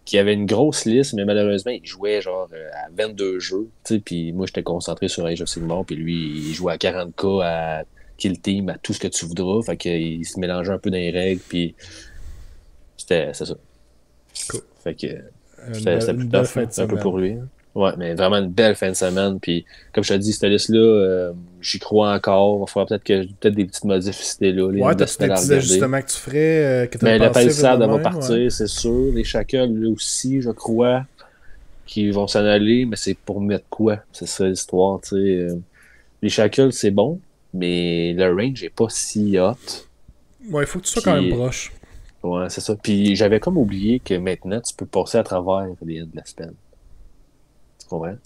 qui avait une grosse liste, mais malheureusement, il jouait genre à 22 jeux. Puis moi, j'étais concentré sur Age of Sigmar, puis lui, il jouait à 40K à kill team à tout ce que tu voudras. Fait qu'il se mélangeait un peu dans les règles, puis c'est ça. Cool. Fait que C'était plus tough, un peu pour lui. Ouais, mais vraiment une belle fin de semaine. Puis, comme je te dis, cette liste-là, j'y crois encore. Il va falloir peut-être des petites modificités là. Ouais, t'as des petits ajustements que tu ferais, que t'as le pensé palissade va même, partir, c'est sûr. Les shackles, là aussi, je crois, qui vont s'en aller, mais c'est pour mettre quoi? C'est ça l'histoire, tu sais. Les shackles, c'est bon, mais le range est pas si hot. Ouais, il faut que tu sois quand même proche. Ouais, c'est ça. Puis j'avais comme oublié que maintenant, tu peux passer à travers les de la spell. Tu comprends?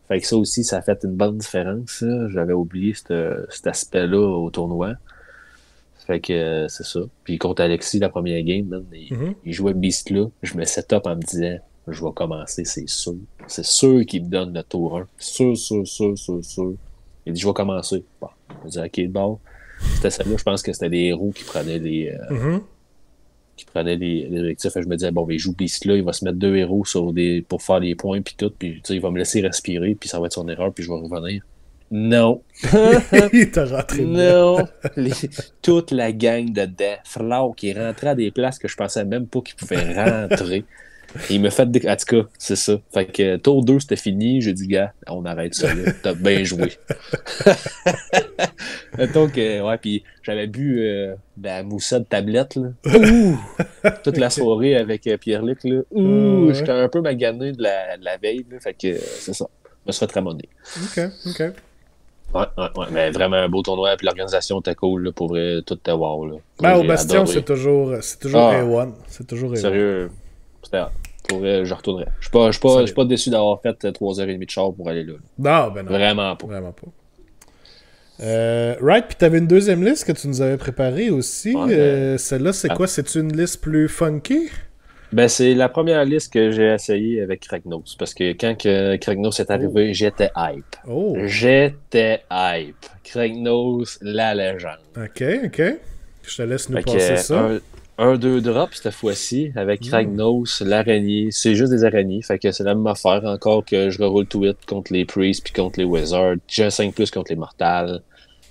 Fait que ça aussi, ça a fait une bonne différence. Là. J'avais oublié cet aspect-là au tournoi. Fait que c'est ça. Puis contre Alexis, la première game, man, il jouait Beast là. Je me set up en me disant, je vais commencer, c'est sûr. C'est sûr qu'il me donne le tour 1. Sûr. Il dit, je vais commencer. Bon, je dis, ok, bon. C'était celle-là, je pense que c'était des héros qui prenaient les. Qui prenaient les objectifs. Et je me disais, bon, ben, il joue Beast là, il va se mettre 2 héros pour faire les points, puis tout, puis il va me laisser respirer, puis ça va être son erreur, puis je vais revenir. Non. Il t'a rentré dedans. Non. Toute la gang dedans. Flau qui est rentré à des places que je pensais même pas qu'il pouvait rentrer. Et il m'a fait en tout cas, c'est ça. Fait que tour 2, c'était fini. J'ai dit, gars, on arrête ça là. T'as bien joué. Donc, ouais, puis j'avais bu la moussa de tablette, là. Ouh! Toute la soirée avec Pierre-Luc, là. Ouh! J'étais un peu magané de la veille, là. Fait que c'est ça. Je me suis fait ramonner. OK. Ouais, mais vraiment un beau tournoi, puis l'organisation était cool, là, pour vrai, tout était wow, là. Ben, au Bastion, c'est toujours A1. C'est toujours A1. Sérieux, c'était pour vrai, je retournerais. Je suis pas déçu d'avoir fait 3h30 de char pour aller là. Non. Vraiment pas. Right, puis t'avais une deuxième liste que tu nous avais préparée aussi. Ouais, celle-là, c'est quoi? C'est une liste plus funky? Ben, c'est la première liste que j'ai essayée avec Kragnos. Parce que quand Kragnos est arrivé, j'étais hype. J'étais hype. Kragnos, la légende. OK. Je te laisse nous passer ça. Un 2 drops cette fois-ci avec Kragnos, l'araignée. C'est juste des araignées. Fait que c'est la même affaire encore que je reroule tout vite contre les Priests puis contre les Wizards. J'ai un 5+ contre les Mortals.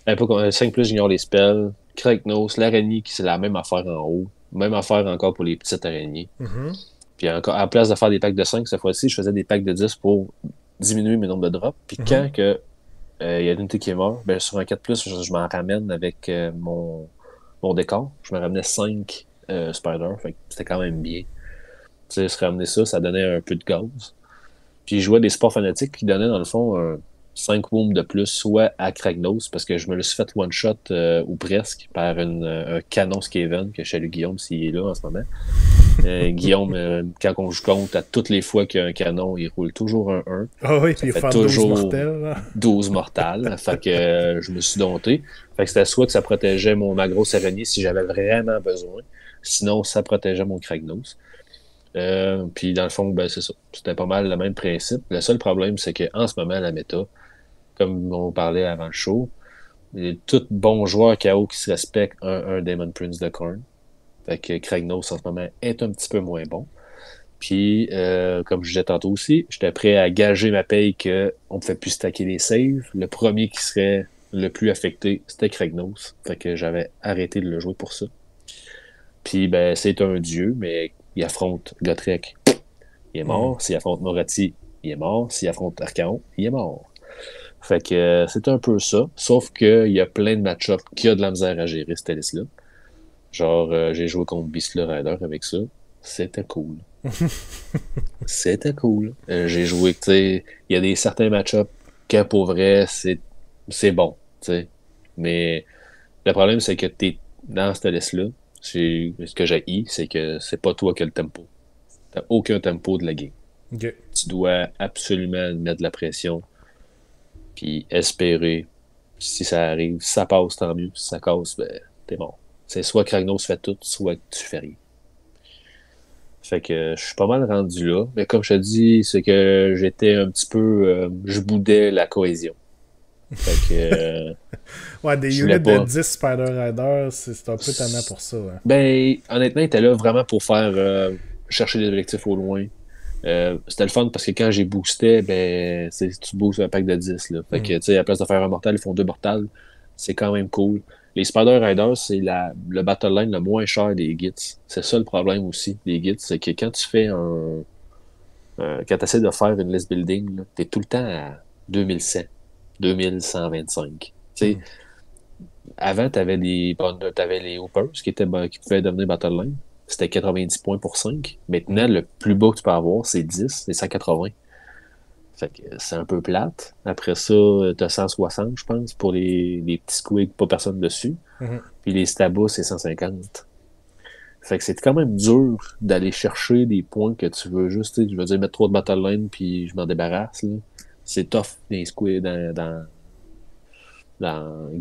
Un 5+, j'ignore les spells. Kragnos, l'araignée qui c'est la même affaire en haut. Même affaire encore pour les petites araignées. Puis encore, à la place de faire des packs de 5, cette fois-ci, je faisais des packs de 10 pour diminuer mes nombres de drops. Puis quand il y a une unité qui est morte, ben, sur un 4+, je m'en ramène avec mon décor. Je me ramenais 5 spiders. Fait que c'était quand même bien. Tu sais, se ramener ça donnait un peu de gaz. Puis je jouais des sports fanatiques qui donnaient, dans le fond, 5 wounds de plus, soit à Kragnos, parce que je me le suis fait one-shot ou presque par un canon Skaven, que je salue Guillaume s'il est là en ce moment. Guillaume, quand on joue contre, à toutes les fois qu'il y a un canon, il roule toujours un 1. Ah oui, puis il fait toujours 12 mortels. 12 mortels. Fait que je me suis dompté. Fait que c'était soit que ça protégeait ma grosse araignée si j'avais vraiment besoin, sinon ça protégeait mon Kragnos. Puis dans le fond, ben, c'est ça. C'était pas mal le même principe. Le seul problème, c'est qu'en ce moment, la méta, comme on parlait avant le show, il y a tout bon joueur KO qui se respecte un Demon Prince de Khorne. Fait que Kragnos en ce moment est un petit peu moins bon. Puis, comme je disais tantôt aussi, j'étais prêt à gager ma paye qu'on ne pouvait plus stacker les saves. Le premier qui serait le plus affecté, c'était Kragnos. Fait que j'avais arrêté de le jouer pour ça. Puis, ben, c'est un dieu, mais il affronte Gotrek, il est mort. S'il affronte Moratti, il est mort. S'il affronte Archaon, il est mort. Fait que c'est un peu ça. Sauf qu'il y a plein de match-ups qui a de la misère à gérer cette liste-là. Genre, j'ai joué contre Beastler Rider avec ça. C'était cool. C'était cool. J'ai joué, tu sais, il y a certains match-ups que pour vrai, c'est bon, tu sais. Mais le problème, c'est que t'es dans cette liste-là. Ce que j'ai c'est que c'est pas toi qui as le tempo. T'as aucun tempo de la game. Okay. Tu dois absolument mettre de la pression puis espérer. Si ça arrive, si ça passe, tant mieux. Si ça casse, ben, t'es mort. C'est soit Kragnos fait tout, soit tu fais rien. Fait que je suis pas mal rendu là. Mais comme je te dis, c'est que j'étais un petit peu... je boudais la cohésion. Fait que... ouais, des units de 10 Spider Rider, c'est un peu tannant pour ça. Ouais. Ben, honnêtement, il était là vraiment pour faire chercher des objectifs au loin. C'était le fun parce que quand j'ai boosté, ben, tu boostes un pack de 10. Là. Fait que, tu sais, à la place de faire un mortal, ils font 2 mortals. c'est quand même cool. Les Spider Riders, c'est le battle line le moins cher des Gits. C'est ça le problème aussi des Gits, c'est que quand tu fais quand tu essaies de faire une list building, tu es tout le temps à 2100, 2125. Tu sais, avant, t'avais les Hoopers qui pouvaient devenir battle line. C'était 90 points pour 5. Maintenant, le plus bas que tu peux avoir, c'est 10, c'est 180. Fait que c'est un peu plate. Après ça, t'as 160, je pense, pour les petits squigs, pas personne dessus. Puis les stabas, c'est 150. Fait que c'est quand même dur d'aller chercher des points que tu veux juste, je veux dire, mettre 3 de battle line puis je m'en débarrasse. Là. C'est tough des squigs dans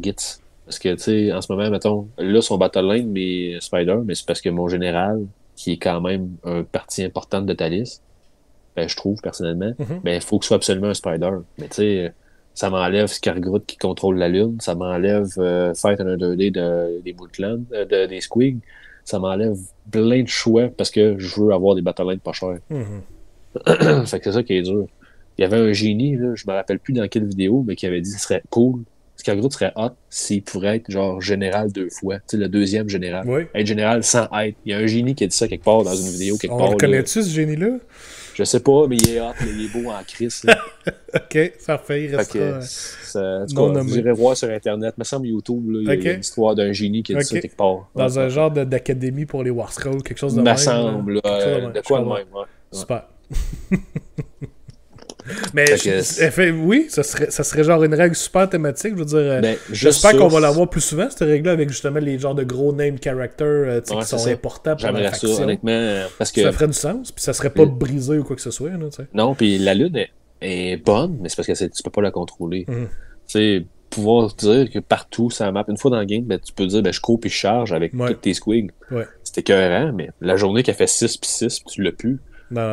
Gits. Parce que, tu sais, en ce moment, mettons, là, son battle line, mais Spider, mais c'est parce que mon général, qui est quand même une partie importante de ta liste, ben, je trouve, personnellement, ben, il faut que ce soit absolument un Spider. Mais, tu sais, ça m'enlève Skargroot qui contrôle la lune, ça m'enlève Fight and 2D des Bootlands, des Squigs, ça m'enlève plein de choix parce que je veux avoir des battle lines pas chers. Fait que c'est ça qui est dur. Il y avait un génie, là, je me rappelle plus dans quelle vidéo, mais qui avait dit que ce serait cool. Skargroot serait hot s'il pourrait être genre général 2 fois. Tu sais, le deuxième général. Oui. Être général sans être. Il y a un génie qui a dit ça quelque part dans une vidéo quelque part. On le connaît-tu, ce génie-là? Je sais pas, mais il est hot, il est beau en crise. OK, ça fait, il restera vous irez voir sur Internet. Il me semble YouTube, là, il y a une histoire d'un génie qui a dit ça quelque part. Dans un genre d'académie pour les War Scrolls, quelque chose de même. Me semble, de quoi de même, ouais. Super. Mais oui, ça serait genre une règle super thématique. Je veux dire, ben, j'espère qu'on va l'avoir plus souvent, cette règle-là, avec justement les genres de gros name characters qui sont importants pour la faction. Ça, honnêtement, parce que ça ferait du sens, puis ça serait pas brisé ou quoi que ce soit. Là, non, puis la lune est bonne, mais c'est parce que tu peux pas la contrôler. Tu sais, pouvoir dire que partout, ça map, une fois dans le game, ben, tu peux dire, ben, je cours puis je charge avec tous tes squigs. Ouais. C'était écœurant, mais la journée qui a fait 6 puis 6, tu l'as plus.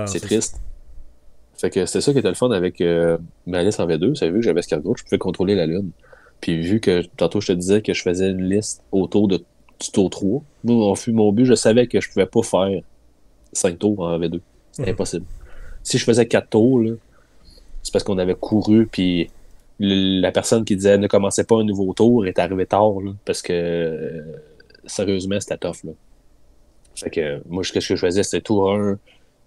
C'est triste. Ça. Fait que c'était ça qui était le fun avec ma liste en V2. Ça vu que j'avais Skargroot, je pouvais contrôler la lune. Puis vu que tantôt je te disais que je faisais une liste autour du tour 3, mon but, je savais que je pouvais pas faire 5 tours en V2. C'était impossible. Si je faisais 4 tours, là, c'est parce qu'on avait couru, puis la personne qui disait ne commençait pas un nouveau tour est arrivée tard, là, parce que sérieusement, c'était tough. Là. Fait que moi, ce que je faisais, c'était tour 1.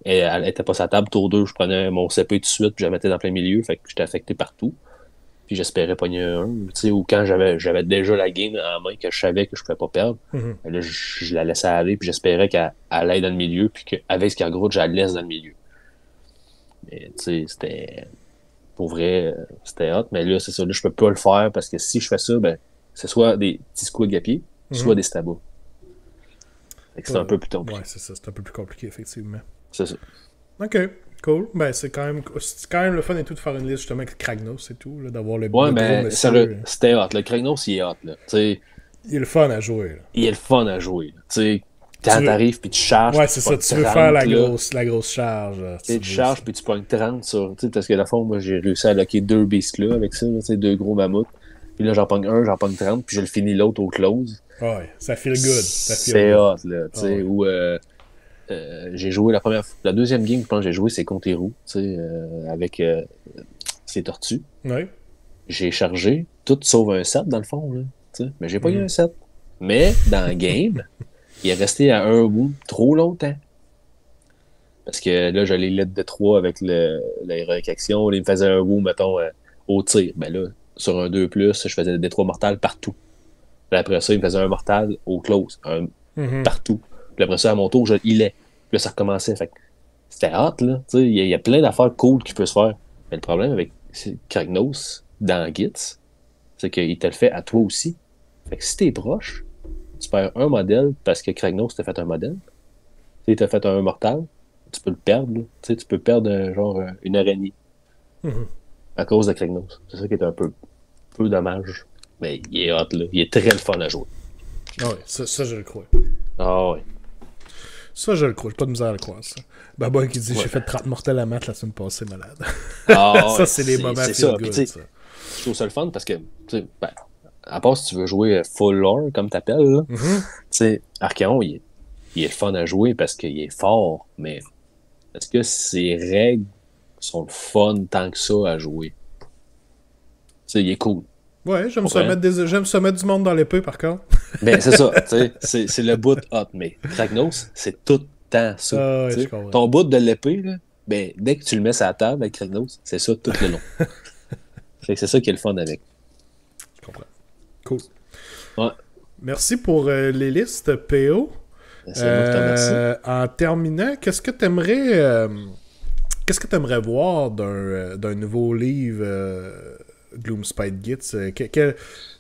Et elle était pas sa table. Tour 2, je prenais mon CP tout de suite, puis je la mettais dans plein milieu, fait que j'étais affecté partout. Puis j'espérais pogner un, tu sais, ou quand j'avais déjà la game en main, que je savais que je pouvais pas perdre, là, je la laissais aller, puis j'espérais qu'elle aille dans le milieu, puis qu'avec Skargroot, je la laisse dans le milieu. Mais tu sais, c'était... Pour vrai, c'était hot, mais là, c'est ça, là, je peux pas le faire, parce que si je fais ça, ben, c'est soit des petits squigs à pied, soit des stabas. Fait que c'est un peu plus compliqué. Ouais, c'est ça, c'est un peu plus compliqué, effectivement. C'est ça. Ok, cool. Ben, c'est quand même le fun et tout de faire une liste justement avec Kragnos et tout, là, d'avoir le ouais, mais c'était hot. Le Kragnos, il est hot. Là. T'sais, il est le fun à jouer. Là. Il est le fun à jouer. Tu quand t'arrives puis tu charges. Ouais, c'est ça. Tu veux faire la grosse charge. Tu charges puis tu pognes 30 sur. Parce que, à la fond, moi, j'ai réussi à locker 2 beasts là avec ça, là, 2 gros mammouths. Puis là, j'en pogne 30, puis je le finis l'autre au close. Ouais, ça feel good. C'est hot, là. Tu sais, où. J'ai joué la deuxième game, je pense que j'ai joué, c'est contre les roues, avec ces tortues. Ouais. J'ai chargé, tout sauf un set dans le fond, là, mais j'ai pas eu un set. Mais dans le game, il est resté à un bout trop longtemps. Parce que là, j'allais lettre de 3 avec l'héroïque action, il me faisait un bout, mettons, au tir. Ben là, sur un 2+, je faisais des 3 mortales partout. Puis après ça, il me faisait un mortal au close, partout. Puis après ça, à mon tour, je healais. Puis là, ça recommençait. Fait que c'était hot, là. Il y a plein d'affaires cool qui peuvent se faire. Mais le problème avec Kragnos dans Gits, c'est qu'il te le fait à toi aussi. Fait que si t'es proche, tu perds un modèle parce que Kragnos t'a fait un modèle. Il t'a fait un mortal, tu peux le perdre. Là. Tu peux perdre genre une araignée. À cause de Kragnos. C'est ça qui est un peu dommage. Mais il est hot, là. Il est très le fun à jouer. Ah oui, ça je le crois. Ah oui. Ça, je le crois. J'ai pas de misère à le croire, ça. Baba qui dit j'ai fait 30 mortels à mat la semaine passée, malade. Ça, c'est les moments feel good, ça. Je trouve ça le fun parce que, à part si tu veux jouer full lore, comme t'appelles, Archaon, il est le fun à jouer parce qu'il est fort, mais est-ce que ses règles sont le fun tant que ça à jouer? Il est cool. Ouais, j'aime ça mettre du monde dans l'épée, par contre. Ben, c'est ça, tu sais, c'est le bout hot, mais Kragnos, c'est tout le temps ça. Ouais, je comprends. Ton bout de l'épée, là, ben, dès que tu le mets sur la table avec Kragnos, c'est ça tout le long. Fait que c'est ça qui est le fun avec. Je comprends. Cool. Ouais. Merci pour les listes, PO. C'est moi qui te remercie. En terminant, qu'est-ce que tu aimerais voir d'un nouveau livre Gloomspite Gitz?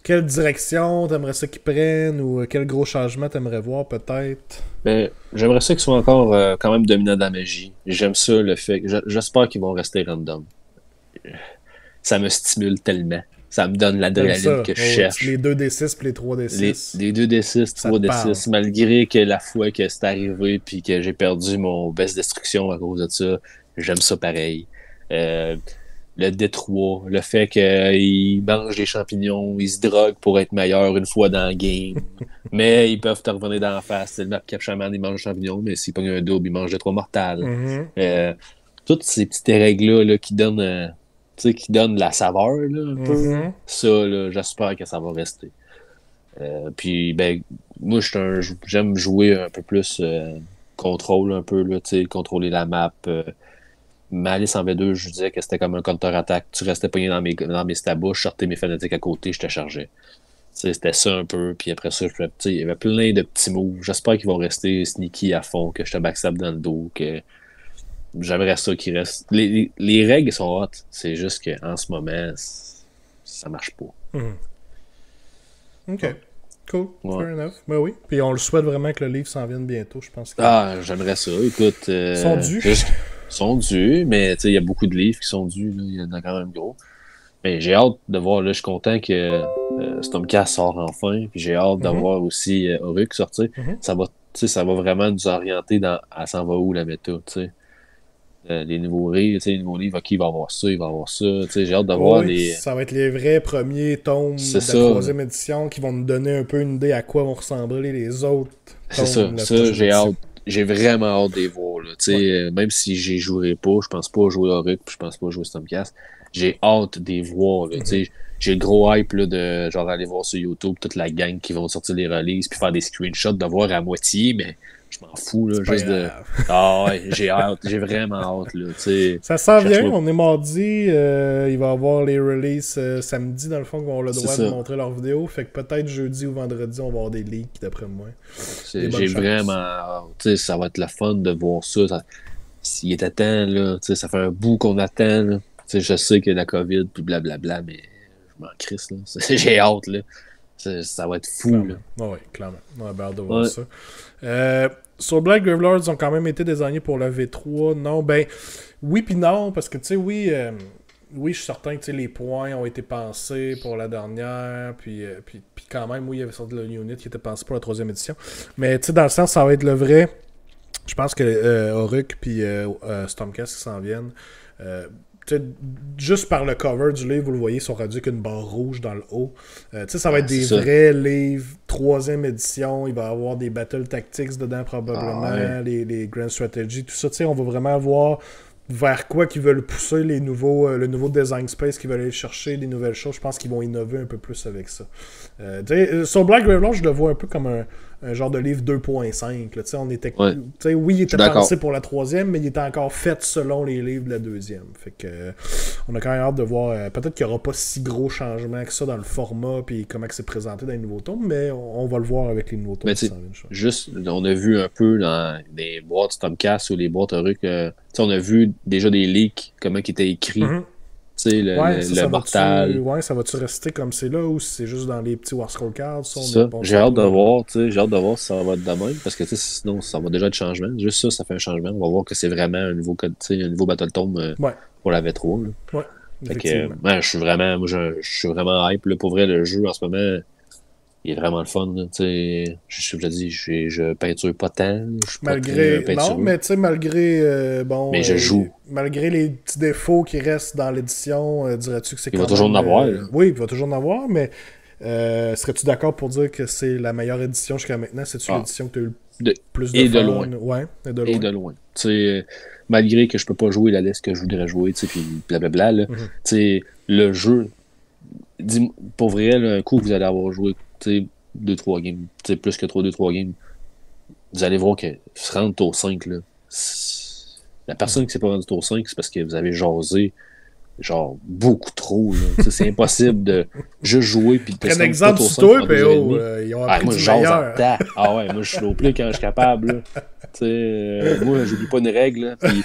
Quelle direction t'aimerais ça qu'ils prennent ou quel gros changement t'aimerais voir peut-être? Ben, j'aimerais ça qu'ils soient encore quand même dominants de la magie. J'aime ça, le fait. J'espère qu'ils vont rester random. Ça me stimule tellement. Ça me donne l'adrénaline que je cherche. Les 2d6 puis les 3d6. Les 2d6, 3d6, malgré que la fois que c'est arrivé puis que j'ai perdu mon baisse destruction à cause de ça, j'aime ça pareil. Le D3, le fait qu'ils mangent des champignons, ils se droguent pour être meilleurs une fois dans le game, mais ils peuvent te revenir dans la face. C'est le map cap shaman, ils mangent des champignons, mais s'ils pognent un double, ils mangent des 3 mortales. Toutes ces petites règles-là là, qui donnent la saveur, là, un peu. Ça, là, j'espère que ça va rester. Puis, ben, moi, j'aime jouer un peu plus contrôle, un peu, là, contrôler la map. Malice en V2, je disais que c'était comme un counter-attaque. Tu restais pogné dans mes stabouches, je sortais mes fanatiques à côté, je te chargeais. C'était ça un peu. Puis après ça, il y avait plein de petits moves. J'espère qu'ils vont rester sneaky à fond, que je te backstab dans le dos, que j'aimerais ça qu'ils restent. Les règles sont hot. C'est juste qu'en ce moment, ça marche pas. OK. Cool. Fair enough. Ben oui. Puis on le souhaite vraiment que le livre s'en vienne bientôt, je pense. J'aimerais ça. Écoute. Ils sont dus. Ils sont dus, mais il y a beaucoup de livres qui sont dus. Il y en a quand même gros. Mais j'ai hâte de voir. Là, je suis content que Stormcast sort enfin. Puis j'ai hâte d'avoir aussi Oruk sortir. Ça va vraiment nous orienter à s'en va où la méta. Les nouveaux livres, OK, il va avoir ça, il va avoir ça. J'ai hâte d'avoir les... Ça va être les vrais premiers tomes de la 3e édition qui vont nous donner un peu une idée à quoi vont ressembler les autres tomes. C'est ça, j'ai hâte. J'ai vraiment hâte de les voir. Là. Même si j'y jouerai pas, je pense pas jouer Oruk, puis je pense pas jouer Stormcast, j'ai hâte de les voir. Là, j'ai le gros hype là, de genre aller voir sur YouTube toute la gang qui vont sortir les releases puis faire des screenshots de voir à moitié, mais je m'en fous, là, juste de... Ah ouais, j'ai hâte, j'ai vraiment hâte, là, t'sais. Ça s'en vient, on est mardi, il va y avoir les releases samedi, dans le fond, qui vont avoir le droit de montrer leurs vidéos, fait que peut-être jeudi ou vendredi, on va avoir des leaks, d'après moi. J'ai vraiment hâte, t'sais, ça va être le fun de voir ça. S'il était temps, là, t'sais, ça fait un bout qu'on attend, là. T'sais, je sais qu'il y a la COVID, puis blablabla, mais je m'en crisse, là. J'ai hâte, là. Ça va être fou, clairement. Là. Oui, clairement. On a hâte de voir ça. Sur Black Gravelords, ils ont quand même été désignés pour la V3. Non, ben, oui puis non, parce que, tu sais, oui, je suis certain que les points ont été pensés pour la dernière, puis quand même, oui, il y avait sorti le unit qui était pensé pour la 3e édition. Mais, tu sais, dans le sens, ça va être le vrai. Je pense que Oruk puis Stormcast qui s'en viennent. Juste par le cover du livre, vous le voyez, sont réduits qu'une barre rouge dans le haut. Ça va être des vrais livres, 3e édition. Il va y avoir des battle tactics dedans probablement, les grand strategy, tout ça. On va vraiment voir vers quoi qu'ils veulent pousser le nouveau design space qu'ils veulent aller chercher, les nouvelles choses. Je pense qu'ils vont innover un peu plus avec ça. Sur Black Gravelords, je le vois un peu comme un genre de livre 2.5. Là, on était, oui, il était pensé pour la 3e, mais il était encore fait selon les livres de la 2e. Fait que on a quand même hâte de voir. Peut-être qu'il n'y aura pas si gros changements que ça dans le format et comment c'est présenté dans les nouveaux tomes, mais on va le voir avec les nouveaux tomes. Juste, on a vu un peu dans les boîtes Stormcast ou les boîtes Oruk, on a vu déjà des leaks, comment ils étaient écrits. Le mortal. Ça va-tu rester comme c'est là ou si c'est juste dans les petits War Scroll Cards? J'ai hâte de voir, si ça va être de même, parce que sinon ça va déjà être changement. Juste ça fait un changement. On va voir que c'est vraiment un nouveau code, un nouveau Battle Tome pour la V3. Là. Ouais. Je suis vraiment hype. Là, pour vrai, le jeu en ce moment, il est vraiment le fun. Je te dis, je peinture pas tant. Malgré mais je joue. Malgré les petits défauts qui restent dans l'édition, dirais-tu que c'est il va toujours en avoir. Oui, il va toujours en avoir, mais serais-tu d'accord pour dire que c'est la meilleure édition jusqu'à maintenant? C'est-tu l'édition que tu as eu le plus de fun? De loin. Ouais, et de loin. Malgré que je peux pas jouer la liste que je voudrais jouer, puis blablabla, là, le jeu, Pour vrai, là, un coup, vous allez avoir joué 2-3 games, plus que 2-3 games, vous allez voir que se rendre tour 5, là, la personne qui s'est pas rendue tour 5, c'est parce que vous avez jasé genre beaucoup trop. C'est impossible de juste jouer puis de se rendre exemple sur toi, PO, ils ont appris moi, du je jase meilleur. en temps. Ah ouais, moi, je suis au plus quand je suis capable. Moi, j'oublie pas une règle. Là, pis,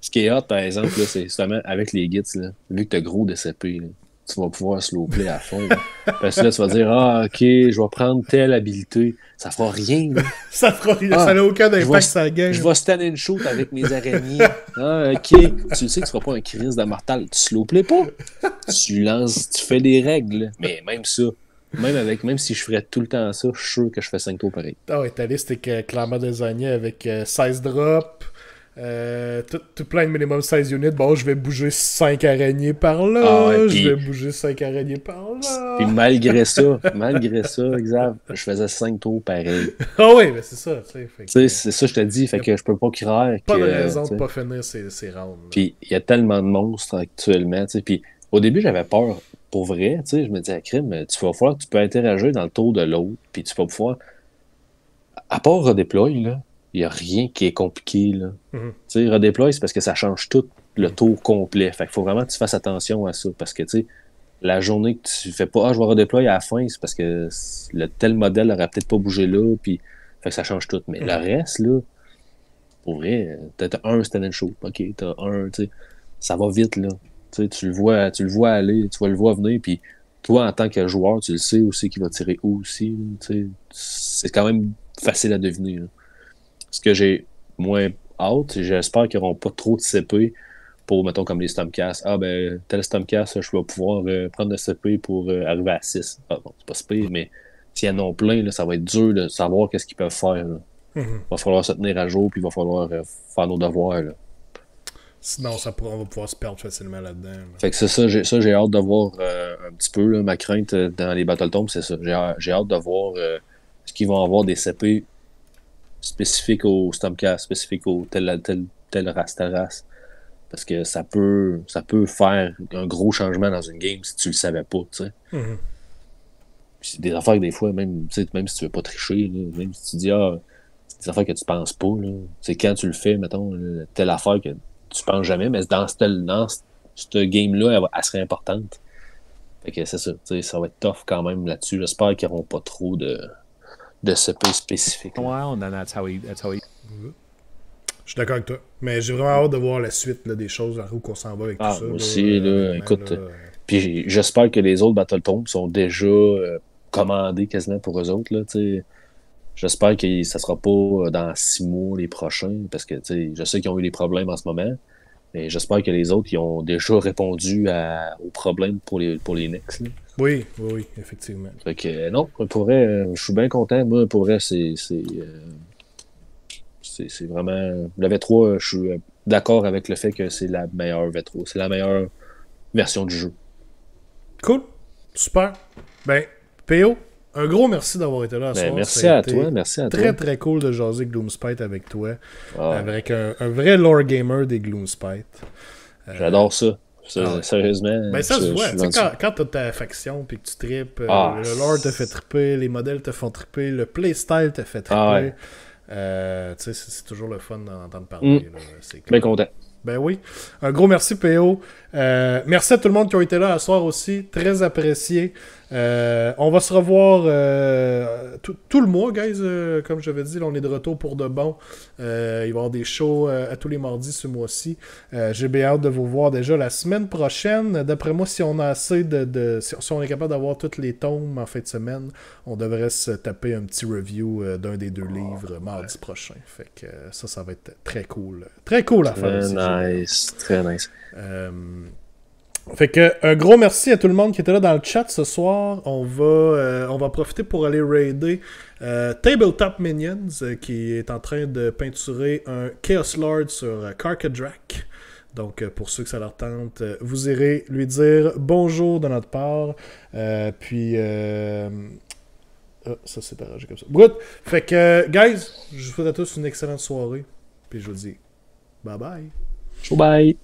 ce qui est hot, par exemple, là, c'est justement avec les gits, là, vu que t'as gros DCP, là, tu vas pouvoir slow play à fond. Là. Parce que là, tu vas dire, ok, je vais prendre telle habilité. Ça fera rien. Là. Ça fera rien. Ça n'a aucun impact sur la game. Je vais stand and shoot avec mes araignées. Ok. Tu sais que tu feras pas un crise de mortal. Tu slow play pas. Tu lances, tu fais des règles. Mais même ça, même si je ferais tout le temps ça, je suis sûr que je fais 5 tours pareil. Ah ouais, ta liste est clairement désignée avec 16 drops. Tout plein de minimum 16 units. Bon, je vais bouger 5 araignées par là. Je vais bouger 5 araignées par là. Puis malgré ça, exact, je faisais 5 tours pareil. Ah oui, mais c'est ça. C'est ça, je te dis. Fait que je peux pas crier. Pas de raison de pas finir ces rounds. Puis il y a tellement de monstres actuellement. Puis au début, j'avais peur. Pour vrai, je me disais, crime, tu vas voir, tu peux interagir dans le tour de l'autre. Puis tu vas pouvoir. À part redéploy, là. Il n'y a rien qui est compliqué. Là. Redéploy, c'est parce que ça change tout le tour complet. Fait qu'il faut vraiment que tu fasses attention à ça. Parce que la journée que tu fais pas je vais redéployer à la fin, c'est parce que le tel modèle n'aurait peut-être pas bougé là. Puis, fait que ça change tout. Mais le reste, là, pour vrai, t'as un stand and shoot. OK, t'as un, ça va vite, là. Tu le vois aller, tu vas le voir venir. Puis toi, en tant que joueur, tu le sais aussi qu'il va tirer où aussi. C'est quand même facile à deviner. Là. Ce que j'ai moins hâte, j'espère qu'ils n'auront pas trop de CP pour, mettons, comme les Stormcast. Ah, ben, tel Stormcast, je vais pouvoir prendre le CP pour arriver à 6. Ah, bon, c'est pas CP, mais s'il y en a plein, là, ça va être dur de savoir qu'est-ce qu'ils peuvent faire. Il va falloir se tenir à jour, puis il va falloir faire nos devoirs. Là. Sinon, on va pouvoir se perdre facilement là-dedans. Là. Fait que c'est ça, j'ai hâte de voir un petit peu. Là, ma crainte dans les Battletomes, c'est ça. J'ai hâte de voir ce qu'ils vont avoir des CP spécifique au Stormcast, spécifique au telle race, telle race. Parce que ça peut faire un gros changement dans une game si tu le savais pas, tu sais. C'est des affaires que des fois, même si tu veux pas tricher, là, même si tu dis, c'est des affaires que tu penses pas, là. C'est quand tu le fais, mettons, telle affaire que tu penses jamais, mais dans cette game-là, elle serait importante. Fait que c'est ça, tu sais, ça va être tough quand même là-dessus. J'espère qu'ils n'auront pas trop de CP spécifique. Je suis d'accord avec toi. Mais j'ai vraiment hâte de voir la suite là, des choses, où qu'on s'en va avec tout ça. Moi aussi, là, écoute. Puis j'espère que les autres Battletoads sont déjà commandés quasiment pour eux autres. Là, j'espère que ça sera pas dans 6 mois les prochains, parce que je sais qu'ils ont eu des problèmes en ce moment. Mais j'espère que les autres ils ont déjà répondu aux problèmes pour les Next. Là. Oui, effectivement. Fait que non, pour vrai, je suis bien content. Moi, pour vrai, c'est vraiment. Le V3, je suis d'accord avec le fait que c'est la meilleure V3. C'est la meilleure version du jeu. Cool. Super. Ben, PO, un gros merci d'avoir été là ce soir. Merci à toi. Très, très cool de jaser Gloomspite avec toi. Avec un vrai lore gamer des Gloomspite. J'adore ça. Sérieusement. Ben ça se voit. Quand t'as ta faction puis que tu tripes, le lore te fait tripper, les modèles te font tripper, le playstyle te fait tripper. C'est toujours le fun d'entendre parler. Bien content. Ben oui. Un gros merci, PO. Merci à tout le monde qui a été là ce soir aussi. Très apprécié. On va se revoir tout le mois, guys. Comme je l'avais dit, là, on est de retour pour de bon. Il va y avoir des shows à tous les mardis ce mois-ci. J'ai bien hâte de vous voir déjà la semaine prochaine. D'après moi, si on a assez si on est capable d'avoir tous les tomes en fin de semaine, on devrait se taper un petit review d'un des 2 livres mardi prochain. Fait que ça va être très cool. Très cool à faire aussi. Très nice. Fait que un gros merci à tout le monde qui était là dans le chat ce soir. On va profiter pour aller raider Tabletop Minions qui est en train de peinturer un Chaos Lord sur Karkadrak. Donc pour ceux que ça leur tente, vous irez lui dire bonjour de notre part. Ça c'est arrangé comme ça. Brut. Fait que guys, je vous souhaite à tous une excellente soirée. Puis je vous dis bye bye. Bye.